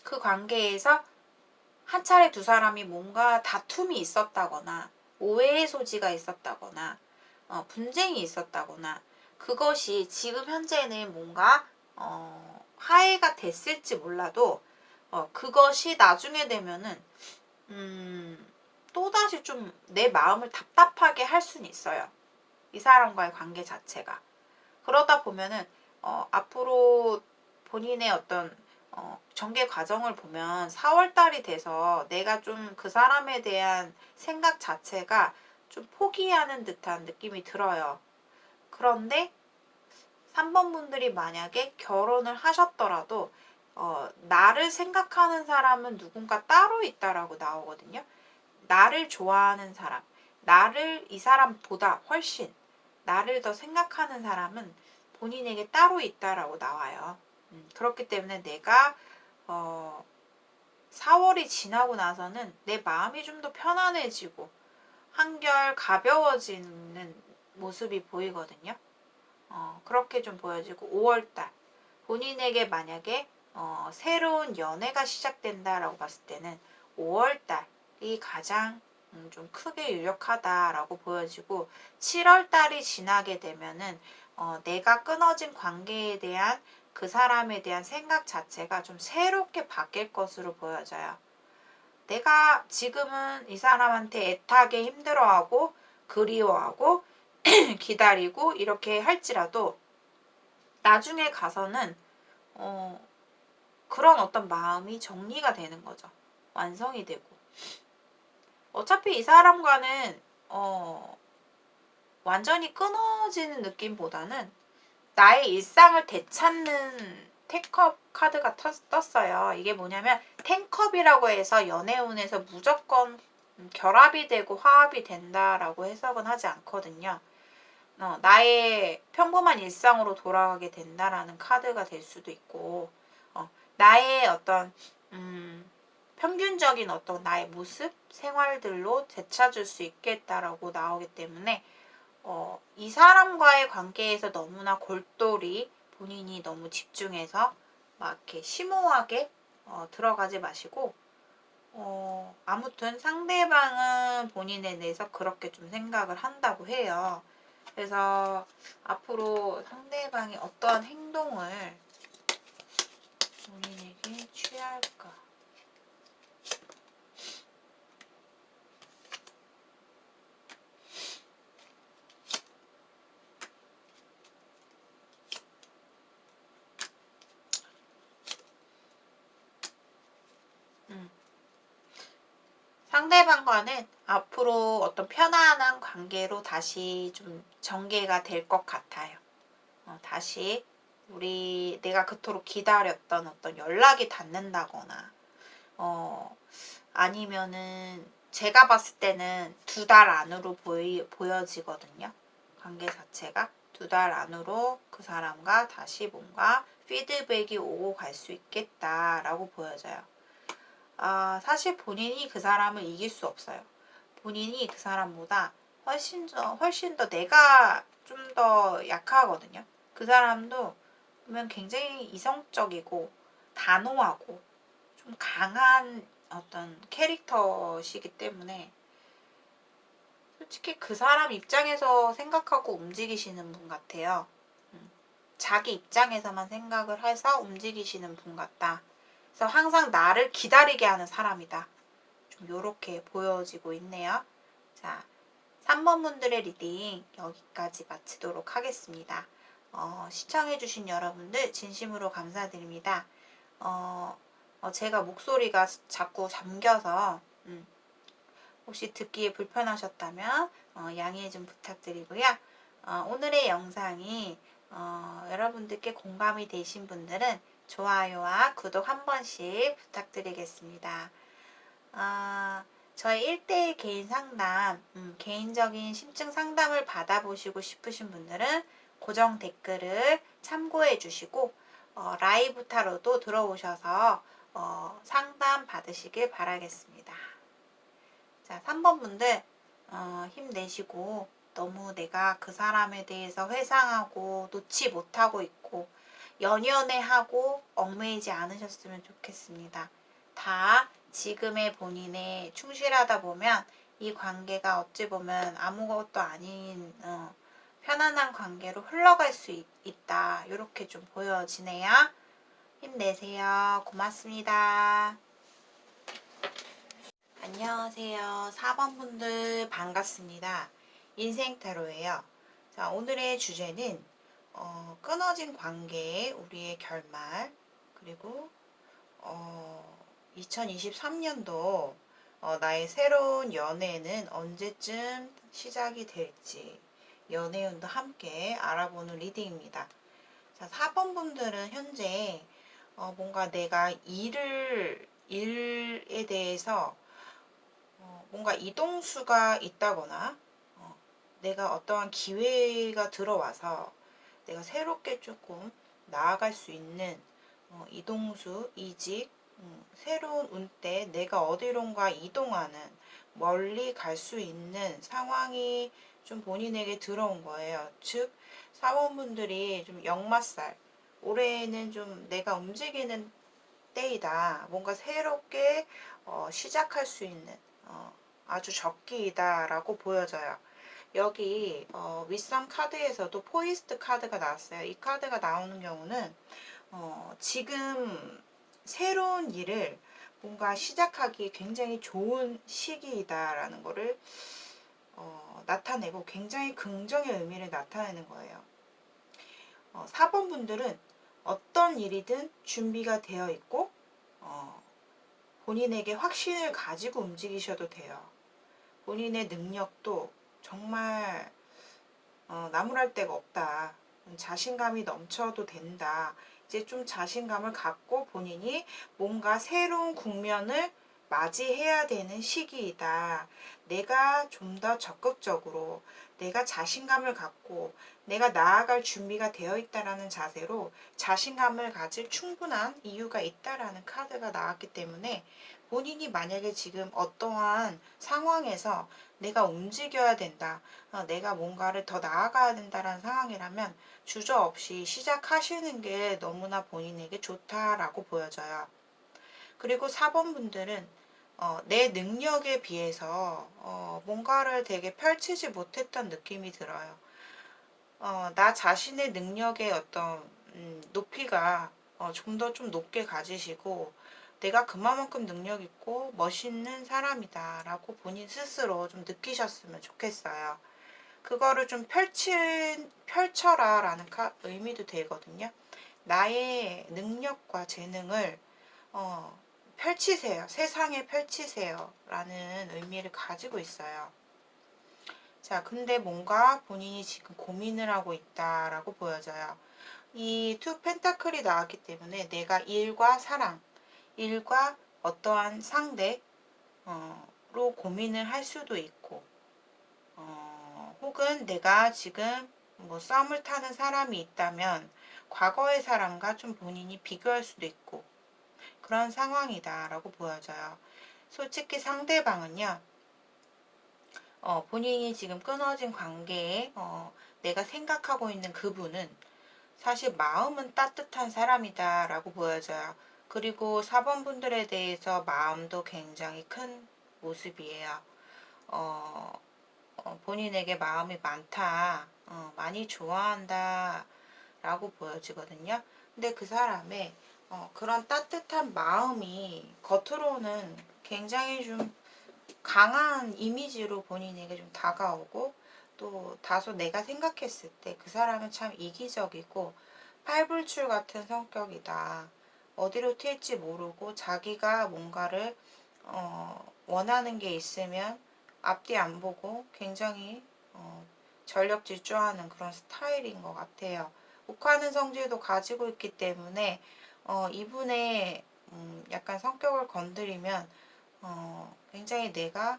그 관계에서 한 차례 두 사람이 뭔가 다툼이 있었다거나 오해의 소지가 있었다거나 분쟁이 있었다거나 그것이 지금 현재는 뭔가 화해가 됐을지 몰라도 그것이 나중에 되면은 또다시 좀 내 마음을 답답하게 할 수는 있어요. 이 사람과의 관계 자체가. 그러다 보면은 앞으로 본인의 어떤 전개 과정을 보면 4월달이 돼서 내가 좀 그 사람에 대한 생각 자체가 좀 포기하는 듯한 느낌이 들어요. 그런데 3번 분들이 만약에 결혼을 하셨더라도 나를 생각하는 사람은 누군가 따로 있다라고 나오거든요. 나를 좋아하는 사람, 나를 이 사람보다 훨씬 나를 더 생각하는 사람은 본인에게 따로 있다라고 나와요. 그렇기 때문에 내가 4월이 지나고 나서는 내 마음이 좀 더 편안해지고 한결 가벼워지는 모습이 보이거든요. 그렇게 좀 보여지고 5월달 본인에게 만약에 새로운 연애가 시작된다라고 봤을 때는 5월달이 가장 좀 크게 유력하다라고 보여지고 7월달이 지나게 되면은 내가 끊어진 관계에 대한 그 사람에 대한 생각 자체가 좀 새롭게 바뀔 것으로 보여져요. 내가 지금은 이 사람한테 애타게 힘들어하고 그리워하고 기다리고 이렇게 할지라도 나중에 가서는 그런 어떤 마음이 정리가 되는 거죠. 완성이 되고. 어차피 이 사람과는 완전히 끊어지는 느낌보다는 나의 일상을 되찾는 텐컵 카드가 떴어요. 이게 뭐냐면 텐컵이라고 해서 연애운에서 무조건 결합이 되고 화합이 된다라고 해석은 하지 않거든요. 나의 평범한 일상으로 돌아가게 된다라는 카드가 될 수도 있고 나의 어떤 평균적인 어떤 나의 모습, 생활들로 되찾을 수 있겠다라고 나오기 때문에 이 사람과의 관계에서 너무나 골똘히 본인이 너무 집중해서 막 이렇게 심오하게 들어가지 마시고 아무튼 상대방은 본인에 대해서 그렇게 좀 생각을 한다고 해요. 그래서 앞으로 상대방이 어떠한 행동을 본인에게 취할까? 상대방과는 앞으로 어떤 편안한 관계로 다시 좀 전개가 될 것 같아요. 다시 내가 그토록 기다렸던 어떤 연락이 닿는다거나, 아니면은 제가 봤을 때는 2달 안으로 보여지거든요. 관계 자체가 2달 안으로 그 사람과 다시 뭔가 피드백이 오고 갈 수 있겠다라고 보여져요. 사실 본인이 그 사람을 이길 수 없어요. 본인이 그 사람보다 훨씬 더 내가 좀 더 약하거든요. 그 사람도 보면 굉장히 이성적이고 단호하고 좀 강한 어떤 캐릭터시기 때문에 솔직히 그 사람 입장에서 생각하고 움직이시는 분 같아요. 자기 입장에서만 생각을 해서 움직이시는 분 같다. 그래서 항상 나를 기다리게 하는 사람이다. 좀 요렇게 보여지고 있네요. 자, 3번 분들의 리딩 여기까지 마치도록 하겠습니다. 시청해주신 여러분들 진심으로 감사드립니다. 제가 목소리가 자꾸 잠겨서 혹시 듣기에 불편하셨다면 양해 좀 부탁드리고요. 오늘의 영상이 여러분들께 공감이 되신 분들은 좋아요와 구독 한 번씩 부탁드리겠습니다. 저의 1대1 개인 상담, 개인적인 심층 상담을 받아보시고 싶으신 분들은 고정 댓글을 참고해 주시고 라이브 타로도 들어오셔서 상담 받으시길 바라겠습니다. 자, 3번 분들 힘내시고 너무 내가 그 사람에 대해서 회상하고 놓지 못하고 있고 연연해하고 얽매이지 않으셨으면 좋겠습니다. 다 지금의 본인에 충실하다 보면 이 관계가 어찌 보면 아무것도 아닌 편안한 관계로 흘러갈 수 있다. 이렇게 좀 보여지네요. 힘내세요. 고맙습니다. 안녕하세요. 4번 분들 반갑습니다. 인생타로예요. 자, 오늘의 주제는 끊어진 관계의 우리의 결말, 그리고 2023년도 나의 새로운 연애는 언제쯤 시작이 될지 연애운도 함께 알아보는 리딩입니다. 자, 4번 분들은 현재 뭔가 내가 일에 대해서 뭔가 이동수가 있다거나 내가 어떠한 기회가 들어와서 내가 새롭게 조금 나아갈 수 있는 이동수, 이직, 새로운 운때 내가 어디론가 이동하는 멀리 갈 수 있는 상황이 좀 본인에게 들어온 거예요. 즉, 사원분들이 좀 역마살, 올해는 좀 내가 움직이는 때이다. 뭔가 새롭게 시작할 수 있는 아주 적기이다라고 보여져요. 여기 윗선 카드에서도 포이스트 카드가 나왔어요. 이 카드가 나오는 경우는 지금 새로운 일을 뭔가 시작하기 굉장히 좋은 시기이다라는 거를 나타내고 굉장히 긍정의 의미를 나타내는 거예요. 4번 분들은 어떤 일이든 준비가 되어 있고 본인에게 확신을 가지고 움직이셔도 돼요. 본인의 능력도 정말 나무랄 데가 없다. 자신감이 넘쳐도 된다. 이제 좀 자신감을 갖고 본인이 뭔가 새로운 국면을 맞이해야 되는 시기이다. 내가 좀 더 적극적으로 내가 자신감을 갖고 내가 나아갈 준비가 되어 있다라는 자세로 자신감을 가질 충분한 이유가 있다라는 카드가 나왔기 때문에 본인이 만약에 지금 어떠한 상황에서 내가 움직여야 된다. 내가 뭔가를 더 나아가야 된다라는 상황이라면 주저없이 시작하시는 게 너무나 본인에게 좋다라고 보여져요. 그리고 4번 분들은 내 능력에 비해서 뭔가를 되게 펼치지 못했던 느낌이 들어요. 나 자신의 능력의 어떤 높이가 좀 더 좀 높게 가지시고 내가 그만큼 능력 있고 멋있는 사람이다 라고 본인 스스로 좀 느끼셨으면 좋겠어요. 그거를 좀 펼쳐라 라는 의미도 되거든요. 나의 능력과 재능을 펼치세요. 세상에 펼치세요. 라는 의미를 가지고 있어요. 자, 근데 뭔가 본인이 지금 고민을 하고 있다라고 보여져요. 이 투 펜타클이 나왔기 때문에 내가 일과 사랑, 일과 어떠한 상대로 고민을 할 수도 있고, 혹은 내가 지금 뭐 썸을 타는 사람이 있다면 과거의 사람과 좀 본인이 비교할 수도 있고 그런 상황이다라고 보여져요. 솔직히 상대방은요, 본인이 지금 끊어진 관계에 내가 생각하고 있는 그분은 사실 마음은 따뜻한 사람이다라고 보여져요. 그리고 4번 분들에 대해서 마음도 굉장히 큰 모습이에요. 어, 본인에게 마음이 많다, 많이 좋아한다 라고 보여지거든요. 근데 그 사람의 그런 따뜻한 마음이 겉으로는 굉장히 좀 강한 이미지로 본인에게 좀 다가오고, 또 다소 내가 생각했을 때 그 사람은 참 이기적이고 팔불출 같은 성격이다. 어디로 튈지 모르고 자기가 뭔가를 원하는 게 있으면 앞뒤 안 보고 굉장히 전력 질주하는 그런 스타일인 것 같아요. 욱하는 성질도 가지고 있기 때문에 이분의 약간 성격을 건드리면 굉장히 내가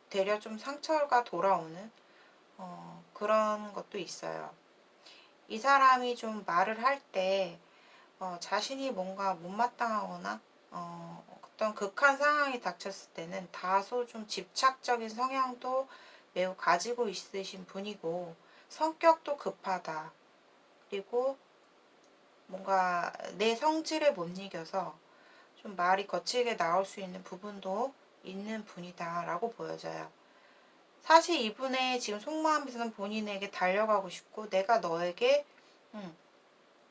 되려 좀 상처가 돌아오는 그런 것도 있어요. 이 사람이 좀 말을 할 때 자신이 뭔가 못마땅하거나 어떤 극한 상황이 닥쳤을 때는 다소 좀 집착적인 성향도 매우 가지고 있으신 분이고, 성격도 급하다. 그리고 뭔가 내 성질에 못 이겨서 좀 말이 거칠게 나올 수 있는 부분도 있는 분이다라고 보여져요. 사실 이분의 지금 속마음에서는 본인에게 달려가고 싶고, 내가 너에게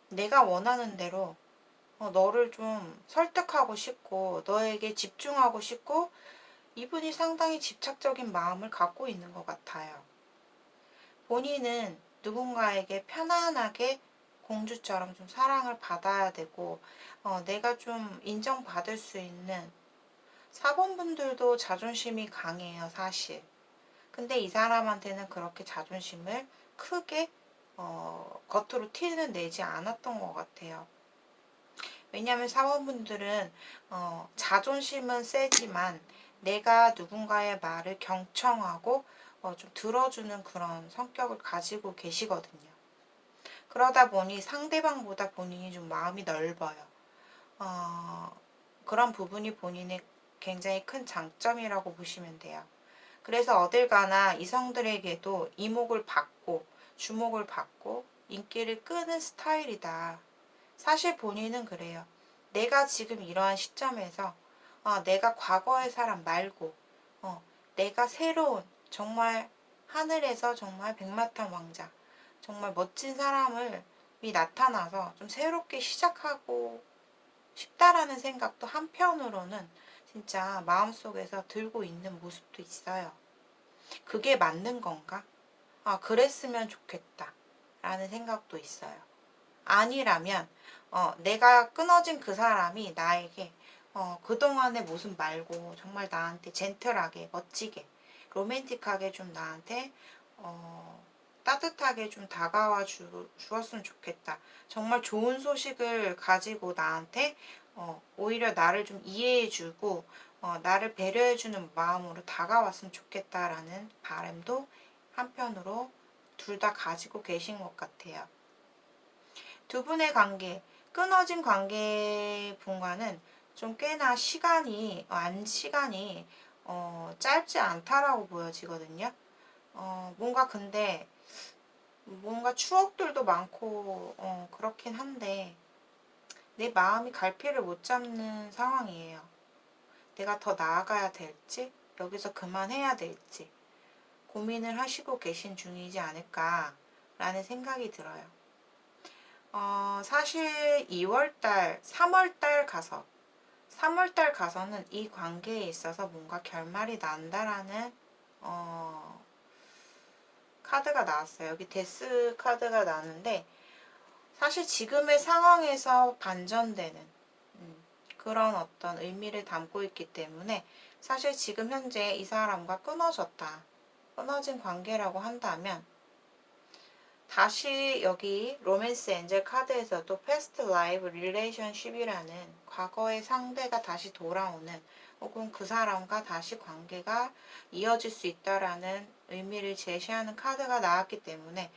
내가 원하는 대로 너를 좀 설득하고 싶고 너에게 집중하고 싶고, 이분이 상당히 집착적인 마음을 갖고 있는 것 같아요. 본인은 누군가에게 편안하게 공주처럼 좀 사랑을 받아야 되고, 내가 좀 인정받을 수 있는, 4번 분들도 자존심이 강해요, 사실. 근데 이 사람한테는 그렇게 자존심을 크게 겉으로 티는 내지 않았던 것 같아요. 왜냐하면 사원분들은 자존심은 세지만 내가 누군가의 말을 경청하고 좀 들어주는 그런 성격을 가지고 계시거든요. 그러다 보니 상대방보다 본인이 좀 마음이 넓어요. 그런 부분이 본인의 굉장히 큰 장점이라고 보시면 돼요. 그래서 어딜 가나 이성들에게도 이목을 받고 주목을 받고 인기를 끄는 스타일이다. 사실 본인은 그래요. 내가 지금 이러한 시점에서 내가 과거의 사람 말고 내가 새로운, 정말 하늘에서 정말 백마탄 왕자, 정말 멋진 사람이 나타나서 좀 새롭게 시작하고 싶다라는 생각도 한편으로는 진짜 마음속에서 들고 있는 모습도 있어요. 그게 맞는 건가? 그랬으면 좋겠다 라는 생각도 있어요. 아니라면 내가 끊어진 그 사람이 나에게 그동안의 모습 말고 정말 나한테 젠틀하게, 멋지게, 로맨틱하게 좀 나한테 따뜻하게 좀 다가와 주었으면 좋겠다. 정말 좋은 소식을 가지고 나한테 오히려 나를 좀 이해해주고 나를 배려해주는 마음으로 다가왔으면 좋겠다라는 바람도 한편으로 둘 다 가지고 계신 것 같아요. 두 분의 관계, 끊어진 관계 분과는 좀 꽤나 시간이 짧지 않다라고 보여지거든요. 뭔가 근데 뭔가 추억들도 많고 그렇긴 한데 내 마음이 갈피를 못 잡는 상황이에요. 내가 더 나아가야 될지, 여기서 그만해야 될지 고민을 하시고 계신 중이지 않을까라는 생각이 들어요. 사실 2월달, 3월달 가서는 이 관계에 있어서 뭔가 결말이 난다라는 카드가 나왔어요. 여기 데스 카드가 나왔는데, 사실 지금의 상황에서 반전되는 그런 어떤 의미를 담고 있기 때문에 사실 지금 현재 이 사람과 끊어졌다. 끊어진 관계라고 한다면 다시 여기 로맨스 엔젤 카드에서도 past life relationship이라는 과거의 상대가 다시 돌아오는 혹은 그 사람과 다시 관계가 이어질 수 있다라는 의미를 제시하는 카드가 나왔기 때문에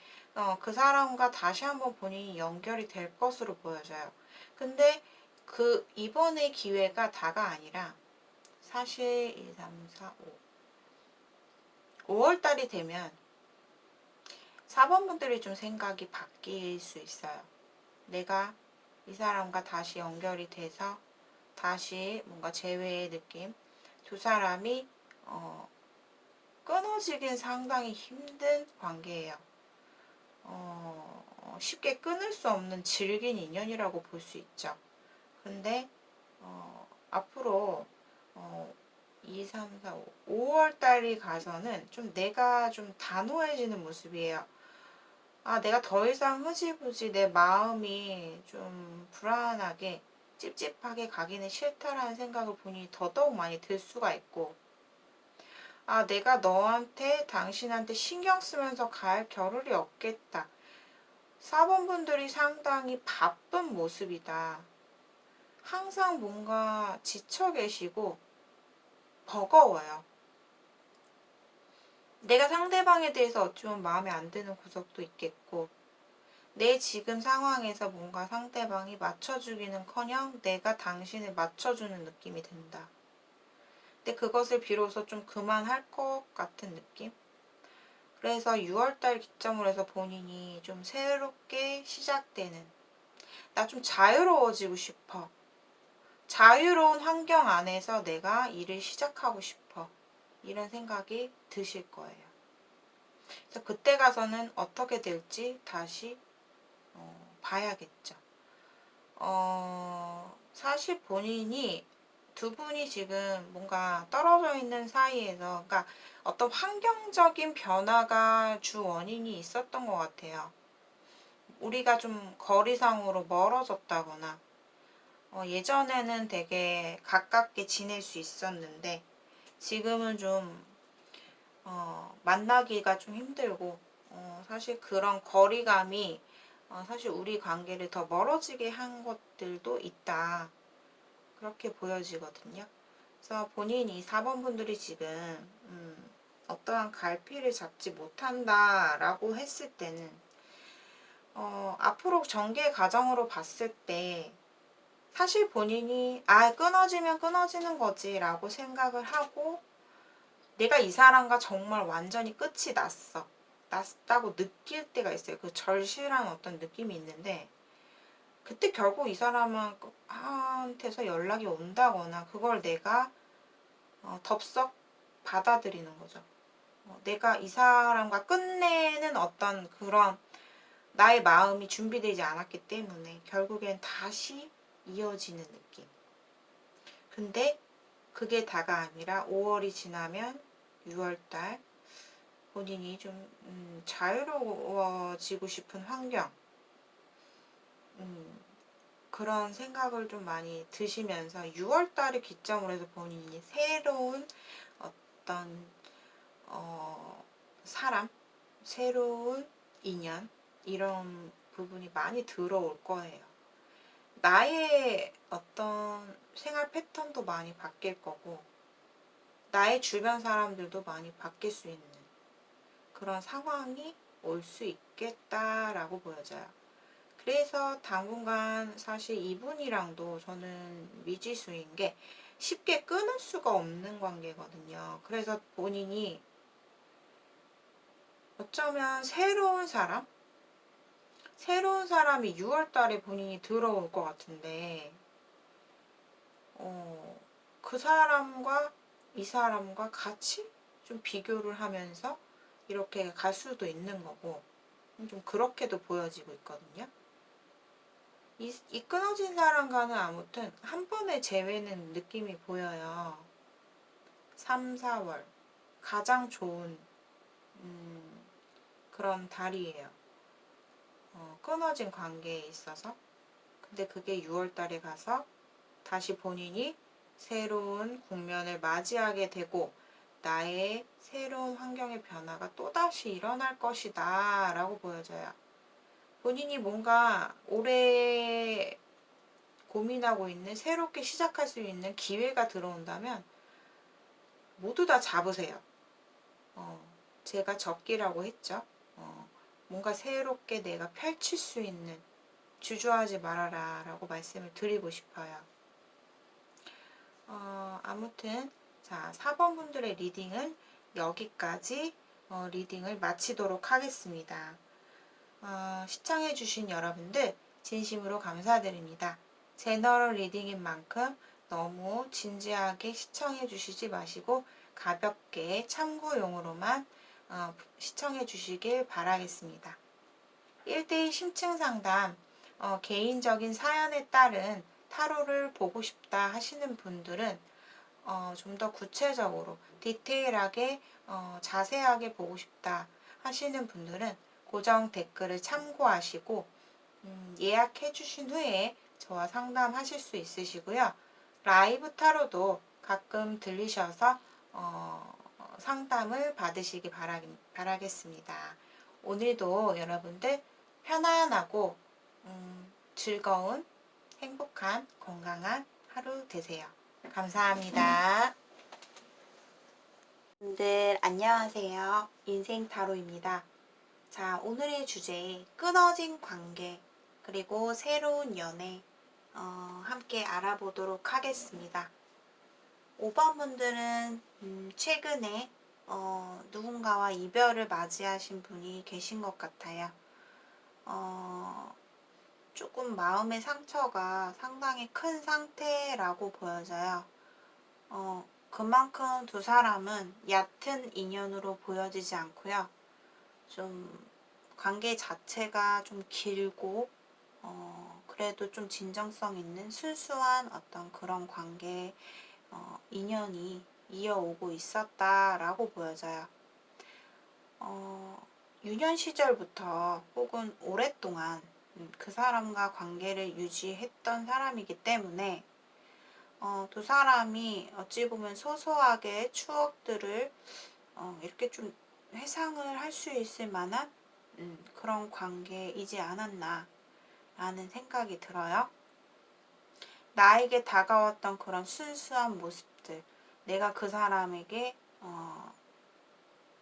그 사람과 다시 한번 본인이 연결이 될 것으로 보여져요. 근데 그 이번의 기회가 다가 아니라 사실 2, 3, 4, 5 5월달이 되면 4번 분들이 좀 생각이 바뀔 수 있어요. 내가 이 사람과 다시 연결이 돼서 다시 뭔가 재회의 느낌. 두 사람이 끊어지긴 상당히 힘든 관계예요. 쉽게 끊을 수 없는 질긴 인연이라고 볼 수 있죠. 근데 앞으로 2, 3, 4, 5, 5월 달이 가서는 좀 내가 좀 단호해지는 모습이에요. 아, 내가 더 이상 흐지부지 내 마음이 좀 불안하게 찝찝하게 가기는 싫다라는 생각을 본인이 더더욱 많이 들 수가 있고, 아, 내가 너한테 당신한테 신경 쓰면서 갈 겨를이 없겠다. 4번 분들이 상당히 바쁜 모습이다. 항상 뭔가 지쳐 계시고 버거워요. 내가 상대방에 대해서 어쩌면 마음에 안 드는 구석도 있겠고, 내 지금 상황에서 뭔가 상대방이 맞춰주기는커녕 내가 당신을 맞춰주는 느낌이 든다. 근데 그것을 비로소 좀 그만할 것 같은 느낌? 그래서 6월달 기점으로 해서 본인이 좀 새롭게 시작되는, 나 좀 자유로워지고 싶어. 자유로운 환경 안에서 내가 일을 시작하고 싶어. 이런 생각이 드실 거예요. 그래서 그때 가서는 어떻게 될지 다시 봐야겠죠. 사실 본인이 두 분이 지금 뭔가 떨어져 있는 사이에서, 그러니까 어떤 환경적인 변화가 주 원인이 있었던 것 같아요. 우리가 좀 거리상으로 멀어졌다거나, 예전에는 되게 가깝게 지낼 수 있었는데, 지금은 좀, 만나기가 좀 힘들고, 사실 그런 거리감이 사실 우리 관계를 더 멀어지게 한 것들도 있다. 그렇게 보여지거든요. 그래서 본인이 4번 분들이 지금 어떠한 갈피를 잡지 못한다라고 했을 때는 앞으로 전개 과정으로 봤을 때 사실 본인이 끊어지면 끊어지는 거지 라고 생각을 하고 내가 이 사람과 정말 완전히 끝이 났다고 느낄 때가 있어요. 그 절실한 어떤 느낌이 있는데 그때 결국 이 사람한테서 연락이 온다거나 그걸 내가 덥석 받아들이는 거죠. 내가 이 사람과 끝내는 어떤 그런 나의 마음이 준비되지 않았기 때문에 결국엔 다시 이어지는 느낌. 근데 그게 다가 아니라 5월이 지나면 6월달 본인이 좀 자유로워지고 싶은 환경 그런 생각을 좀 많이 드시면서 6월달을 기점으로 해서 본인이 새로운 어떤 사람, 새로운 인연 이런 부분이 많이 들어올 거예요. 나의 어떤 생활 패턴도 많이 바뀔 거고 나의 주변 사람들도 많이 바뀔 수 있는 그런 상황이 올 수 있겠다라고 보여져요. 그래서 당분간 사실 이분이랑도 저는 미지수인 게 쉽게 끊을 수가 없는 관계거든요. 그래서 본인이 어쩌면 새로운 사람이 6월달에 본인이 들어올 것 같은데 그 사람과 이 사람과 같이 좀 비교를 하면서 이렇게 갈 수도 있는 거고 좀 그렇게도 보여지고 있거든요. 이 끊어진 사람과는 아무튼 한 번의 재회는 느낌이 보여요. 3, 4월 가장 좋은 그런 달이에요. 끊어진 관계에 있어서. 근데 그게 6월 달에 가서 다시 본인이 새로운 국면을 맞이하게 되고 나의 새로운 환경의 변화가 또다시 일어날 것이다 라고 보여져요. 본인이 뭔가 오래 고민하고 있는 새롭게 시작할 수 있는 기회가 들어온다면 모두 다 잡으세요. 제가 적기라고 했죠. 뭔가 새롭게 내가 펼칠 수 있는 주저하지 말아라 라고 말씀을 드리고 싶어요. 아무튼 자 4번 분들의 리딩은 여기까지 리딩을 마치도록 하겠습니다. 시청해주신 여러분들 진심으로 감사드립니다. 제너럴 리딩인 만큼 너무 진지하게 시청해주시지 마시고 가볍게 참고용으로만 시청해주시길 바라겠습니다. 1대1 심층 상담, 개인적인 사연에 따른 타로를 보고 싶다 하시는 분들은 좀 더 구체적으로 디테일하게 자세하게 보고 싶다 하시는 분들은 고정 댓글을 참고하시고 예약해 주신 후에 저와 상담하실 수 있으시고요. 라이브 타로도 가끔 들리셔서 상담을 받으시기 바라겠습니다. 오늘도 여러분들 편안하고 즐거운 행복한 건강한 하루 되세요. 감사합니다. 여러분들 안녕하세요. 인생타로입니다. 자, 오늘의 주제 끊어진 관계 그리고 새로운 연애 함께 알아보도록 하겠습니다. 5번 분들은 최근에 누군가와 이별을 맞이하신 분이 계신 것 같아요. 조금 마음의 상처가 상당히 큰 상태라고 보여져요. 그만큼 두 사람은 얕은 인연으로 보여지지 않고요. 좀 관계 자체가 좀 길고 그래도 좀 진정성 있는 순수한 어떤 그런 관계 인연이 이어오고 있었다라고 보여져요. 유년 시절부터 혹은 오랫동안 그 사람과 관계를 유지했던 사람이기 때문에 두 사람이 어찌 보면 소소하게 추억들을 이렇게 좀 회상을 할 수 있을 만한 그런 관계이지 않았나 라는 생각이 들어요. 나에게 다가왔던 그런 순수한 모습들, 내가 그 사람에게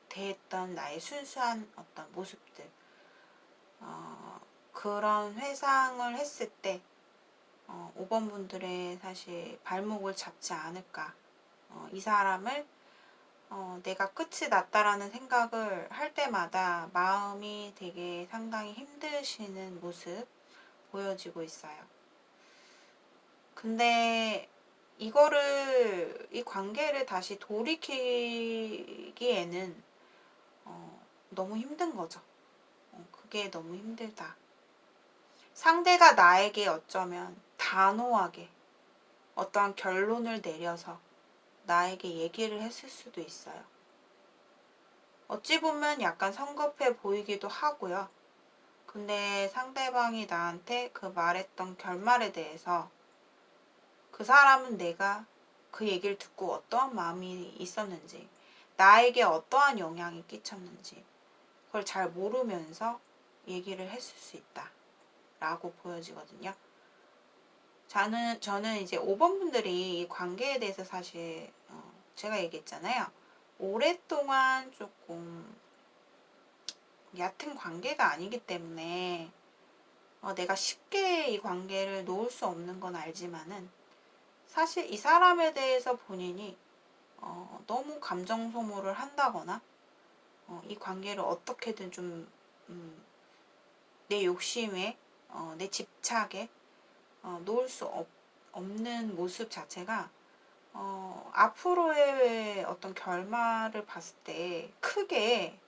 대했던 나의 순수한 어떤 모습들, 그런 회상을 했을 때 5번 분들의 사실 발목을 잡지 않을까. 이 사람을 내가 끝이 났다라는 생각을 할 때마다 마음이 되게 상당히 힘드시는 모습 보여지고 있어요. 근데 이 관계를 다시 돌이키기에는 너무 힘든 거죠. 그게 너무 힘들다. 상대가 나에게 어쩌면 단호하게 어떠한 결론을 내려서 나에게 얘기를 했을 수도 있어요. 어찌 보면 약간 성급해 보이기도 하고요. 근데 상대방이 나한테 그 말했던 결말에 대해서 그 사람은 내가 그 얘기를 듣고 어떠한 마음이 있었는지, 나에게 어떠한 영향이 끼쳤는지 그걸 잘 모르면서 얘기를 했을 수 있다 라고 보여지거든요. 저는 이제 5번 분들이 이 관계에 대해서 사실 제가 얘기했잖아요. 오랫동안 조금 얕은 관계가 아니기 때문에 내가 쉽게 이 관계를 놓을 수 없는 건 알지만은 사실 이 사람에 대해서 본인이 너무 감정 소모를 한다거나 이 관계를 어떻게든 좀 내 욕심에 내 집착에 놓을 수 없는 모습 자체가 앞으로의 어떤 결말을 봤을 때 크게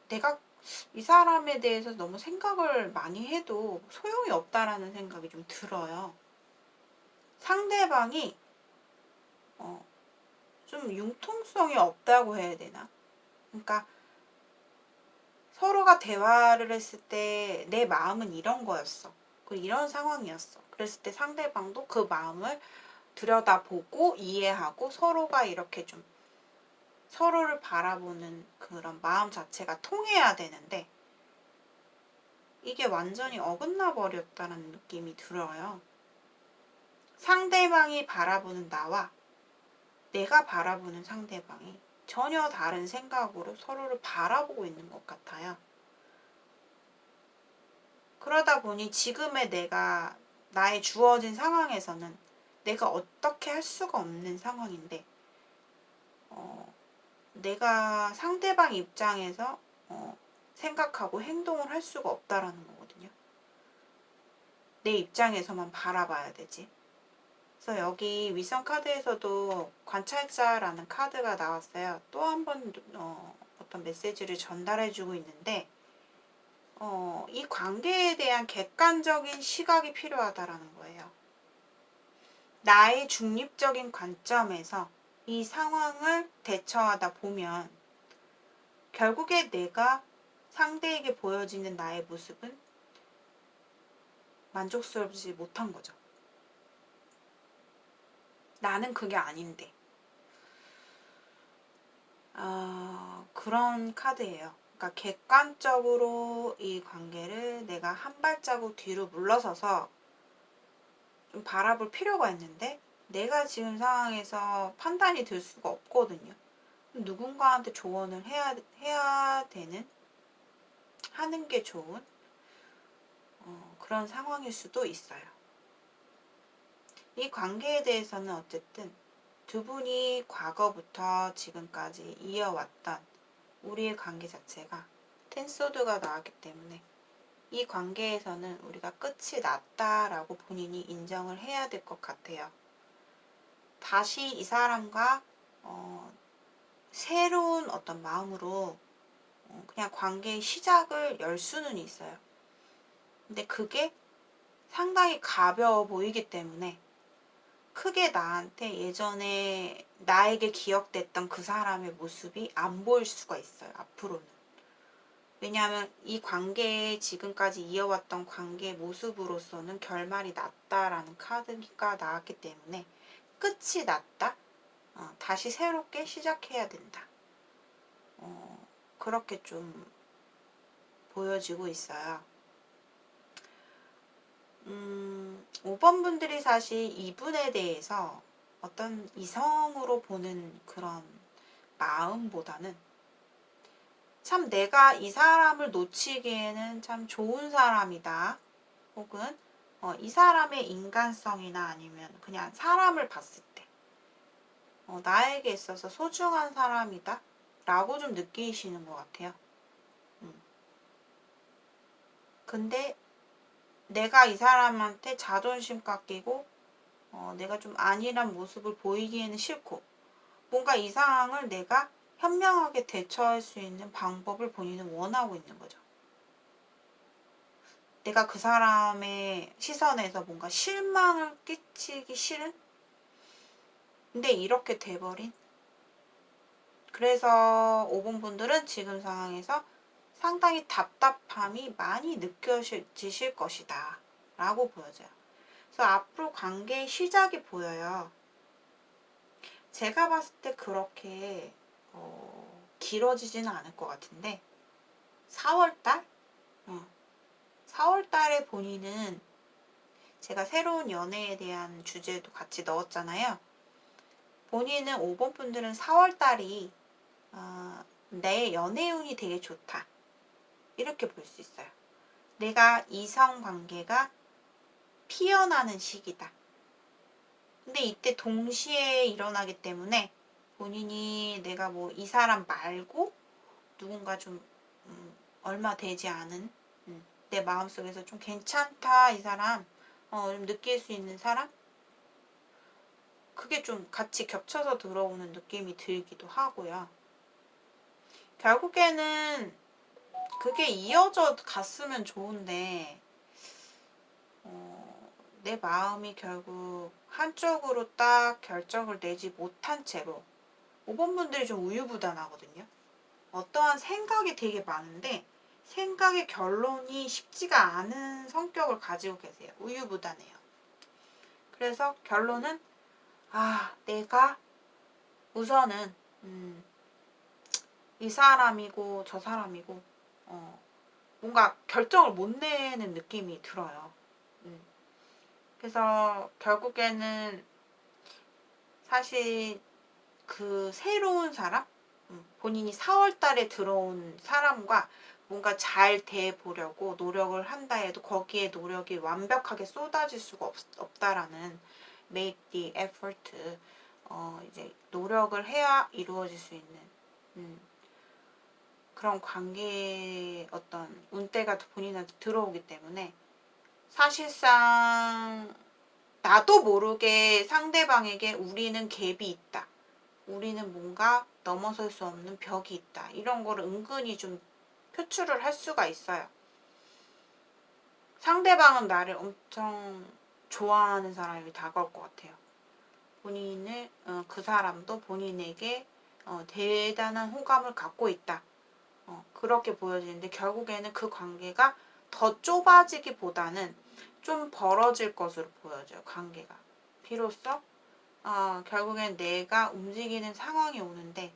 내가 이 사람에 대해서 너무 생각을 많이 해도 소용이 없다라는 생각이 좀 들어요. 상대방이 좀 융통성이 없다고 해야 되나? 그러니까 서로가 대화를 했을 때 내 마음은 이런 거였어. 이런 상황이었어. 그랬을 때 상대방도 그 마음을 들여다보고 이해하고 서로가 이렇게 좀 서로를 바라보는 그런 마음 자체가 통해야 되는데 이게 완전히 어긋나 버렸다는 느낌이 들어요. 상대방이 바라보는 나와 내가 바라보는 상대방이 전혀 다른 생각으로 서로를 바라보고 있는 것 같아요. 그러다 보니 지금의 내가 나의 주어진 상황에서는 내가 어떻게 할 수가 없는 상황인데 내가 상대방 입장에서 생각하고 행동을 할 수가 없다라는 거거든요. 내 입장에서만 바라봐야 되지. 그래서 여기 윗선 카드에서도 관찰자라는 카드가 나왔어요. 또 한 번 어떤 메시지를 전달해주고 있는데 이 관계에 대한 객관적인 시각이 필요하다라는 거예요. 나의 중립적인 관점에서 이 상황을 대처하다 보면 결국에 내가 상대에게 보여지는 나의 모습은 만족스럽지 못한 거죠. 나는 그게 아닌데. 그런 카드예요. 그러니까 객관적으로 이 관계를 내가 한 발자국 뒤로 물러서서 좀 바라볼 필요가 있는데 내가 지금 상황에서 판단이 들 수가 없거든요. 누군가한테 조언을 해야 되는, 하는 게 좋은 그런 상황일 수도 있어요. 이 관계에 대해서는 어쨌든 두 분이 과거부터 지금까지 이어왔던 우리의 관계 자체가 텐소드가 나왔기 때문에 이 관계에서는 우리가 끝이 났다라고 본인이 인정을 해야 될 것 같아요. 다시 이 사람과 새로운 어떤 마음으로 그냥 관계의 시작을 열 수는 있어요. 근데 그게 상당히 가벼워 보이기 때문에 크게 나한테 예전에 나에게 기억됐던 그 사람의 모습이 안 보일 수가 있어요. 앞으로는. 왜냐하면 이 관계에 지금까지 이어왔던 관계의 모습으로서는 결말이 났다라는 카드가 나왔기 때문에 끝이 났다. 다시 새롭게 시작해야 된다. 그렇게 좀 보여지고 있어요. 5번 분들이 사실 이분에 대해서 어떤 이성으로 보는 그런 마음보다는 참 내가 이 사람을 놓치기에는 참 좋은 사람이다. 혹은 이 사람의 인간성이나 아니면 그냥 사람을 봤을 때 나에게 있어서 소중한 사람이다 라고 좀 느끼시는 것 같아요. 근데 내가 이 사람한테 자존심 깎이고 내가 좀 안일한 모습을 보이기에는 싫고 뭔가 이 상황을 내가 현명하게 대처할 수 있는 방법을 본인은 원하고 있는 거죠. 내가 그 사람의 시선에서 뭔가 실망을 끼치기 싫은? 근데 이렇게 돼버린? 그래서 5번 분들은 지금 상황에서 상당히 답답함이 많이 느껴지실 것이다 라고 보여져요. 그래서 앞으로 관계의 시작이 보여요. 제가 봤을 때 그렇게 길어지지는 않을 것 같은데 4월달? 4월달에 본인은 제가 새로운 연애에 대한 주제도 같이 넣었잖아요. 본인은 5번 분들은 4월달이 내 연애운이 되게 좋다. 이렇게 볼 수 있어요. 내가 이성관계가 피어나는 시기다. 근데 이때 동시에 일어나기 때문에 본인이 내가 뭐 이 사람 말고 누군가 좀 얼마 되지 않은 내 마음속에서 좀 괜찮다 이 사람 좀 느낄 수 있는 사람 그게 좀 같이 겹쳐서 들어오는 느낌이 들기도 하고요. 결국에는 그게 이어져 갔으면 좋은데 내 마음이 결국 한쪽으로 딱 결정을 내지 못한 채로 5번 분들이 좀 우유부단하거든요. 어떠한 생각이 되게 많은데 생각의 결론이 쉽지가 않은 성격을 가지고 계세요. 우유부단해요. 그래서 결론은 내가 우선은 이 사람이고 저 사람이고 뭔가 결정을 못 내는 느낌이 들어요. 그래서 결국에는 사실 그 새로운 사람, 본인이 4월 달에 들어온 사람과 뭔가 잘 돼 보려고 노력을 한다 해도 거기에 노력이 완벽하게 쏟아질 수가 없다라는 make the effort, 이제 노력을 해야 이루어질 수 있는 그런 관계의 어떤 운때가 본인한테 들어오기 때문에 사실상 나도 모르게 상대방에게 우리는 갭이 있다. 우리는 뭔가 넘어설 수 없는 벽이 있다. 이런 거를 은근히 좀 표출을 할 수가 있어요. 상대방은 나를 엄청 좋아하는 사람이 다가올 것 같아요. 본인을 그 사람도 본인에게 대단한 호감을 갖고 있다. 그렇게 보여지는데 결국에는 그 관계가 더 좁아지기보다는 좀 벌어질 것으로 보여져요. 관계가. 비로소 결국엔 내가 움직이는 상황이 오는데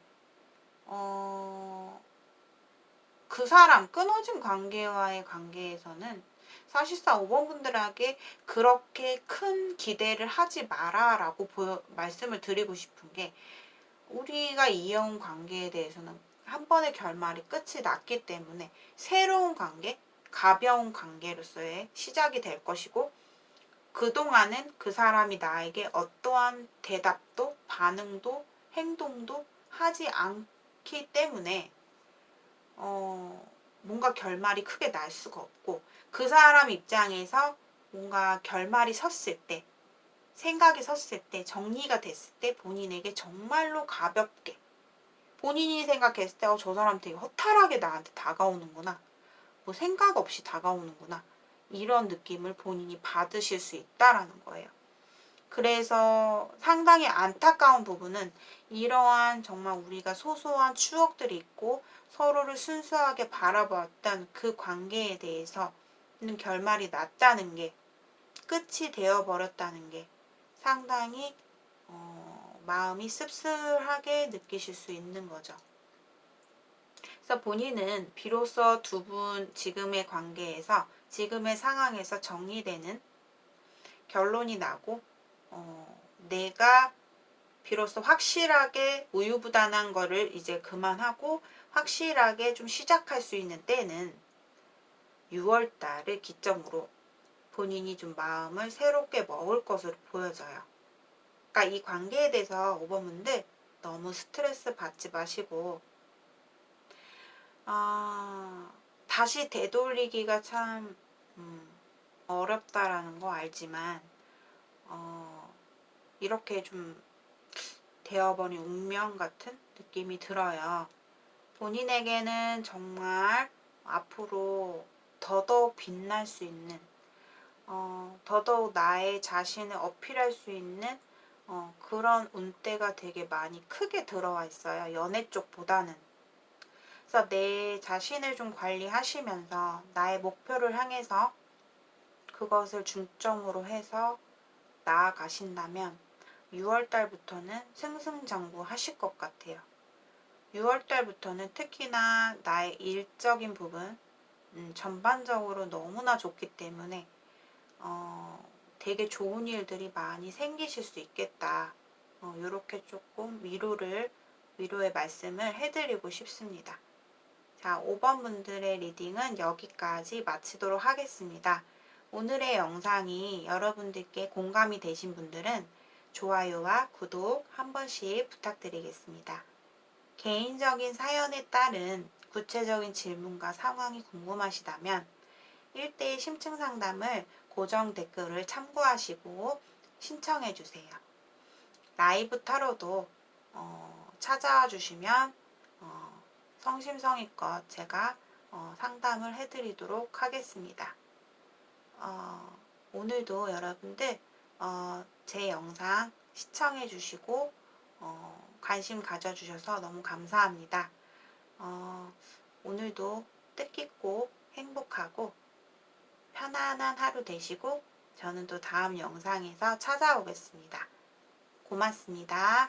그 사람 끊어진 관계와의 관계에서는 사실상 5번 분들에게 그렇게 큰 기대를 하지 마라 라고 말씀을 드리고 싶은 게 우리가 이어온 관계에 대해서는 한 번의 결말이 끝이 났기 때문에 새로운 관계, 가벼운 관계로서의 시작이 될 것이고 그동안은 그 사람이 나에게 어떠한 대답도 반응도 행동도 하지 않기 때문에 뭔가 결말이 크게 날 수가 없고 그 사람 입장에서 뭔가 결말이 섰을 때 생각이 섰을 때 정리가 됐을 때 본인에게 정말로 가볍게 본인이 생각했을 때 저 사람 되게 허탈하게 나한테 다가오는구나 뭐 생각 없이 다가오는구나 이런 느낌을 본인이 받으실 수 있다라는 거예요. 그래서 상당히 안타까운 부분은 이러한 정말 우리가 소소한 추억들이 있고 서로를 순수하게 바라보았던 그 관계에 대해서는 결말이 났다는 게 끝이 되어버렸다는 게 상당히 마음이 씁쓸하게 느끼실 수 있는 거죠. 그래서 본인은 비로소 두 분 지금의 관계에서 지금의 상황에서 정리되는 결론이 나고 내가 비로소 확실하게 우유부단한 거를 이제 그만하고 확실하게 좀 시작할 수 있는 때는 6월달을 기점으로 본인이 좀 마음을 새롭게 먹을 것으로 보여져요. 그러니까 이 관계에 대해서 5번분들 너무 스트레스 받지 마시고 다시 되돌리기가 참 어렵다라는 거 알지만 이렇게 좀 되어버린 운명 같은 느낌이 들어요. 본인에게는 정말 앞으로 더더욱 빛날 수 있는 더더욱 나의 자신을 어필할 수 있는 그런 운때가 되게 많이 크게 들어와 있어요. 연애 쪽보다는. 그래서 내 자신을 좀 관리하시면서 나의 목표를 향해서 그것을 중점으로 해서 나아가신다면 6월달부터는 승승장구 하실 것 같아요. 6월달부터는 특히나 나의 일적인 부분 전반적으로 너무나 좋기 때문에 되게 좋은 일들이 많이 생기실 수 있겠다. 이렇게 조금 위로의 말씀을 해드리고 싶습니다. 자, 5번 분들의 리딩은 여기까지 마치도록 하겠습니다. 오늘의 영상이 여러분들께 공감이 되신 분들은 좋아요와 구독 한 번씩 부탁드리겠습니다. 개인적인 사연에 따른 구체적인 질문과 상황이 궁금하시다면 1대1 심층 상담을 고정 댓글을 참고하시고 신청해 주세요. 라이브 타로도 찾아와 주시면 성심성의껏 제가 상담을 해드리도록 하겠습니다. 오늘도 여러분들 제 영상 시청해 주시고 관심 가져주셔서 너무 감사합니다. 오늘도 뜻깊고 행복하고 편안한 하루 되시고 저는 또 다음 영상에서 찾아오겠습니다. 고맙습니다.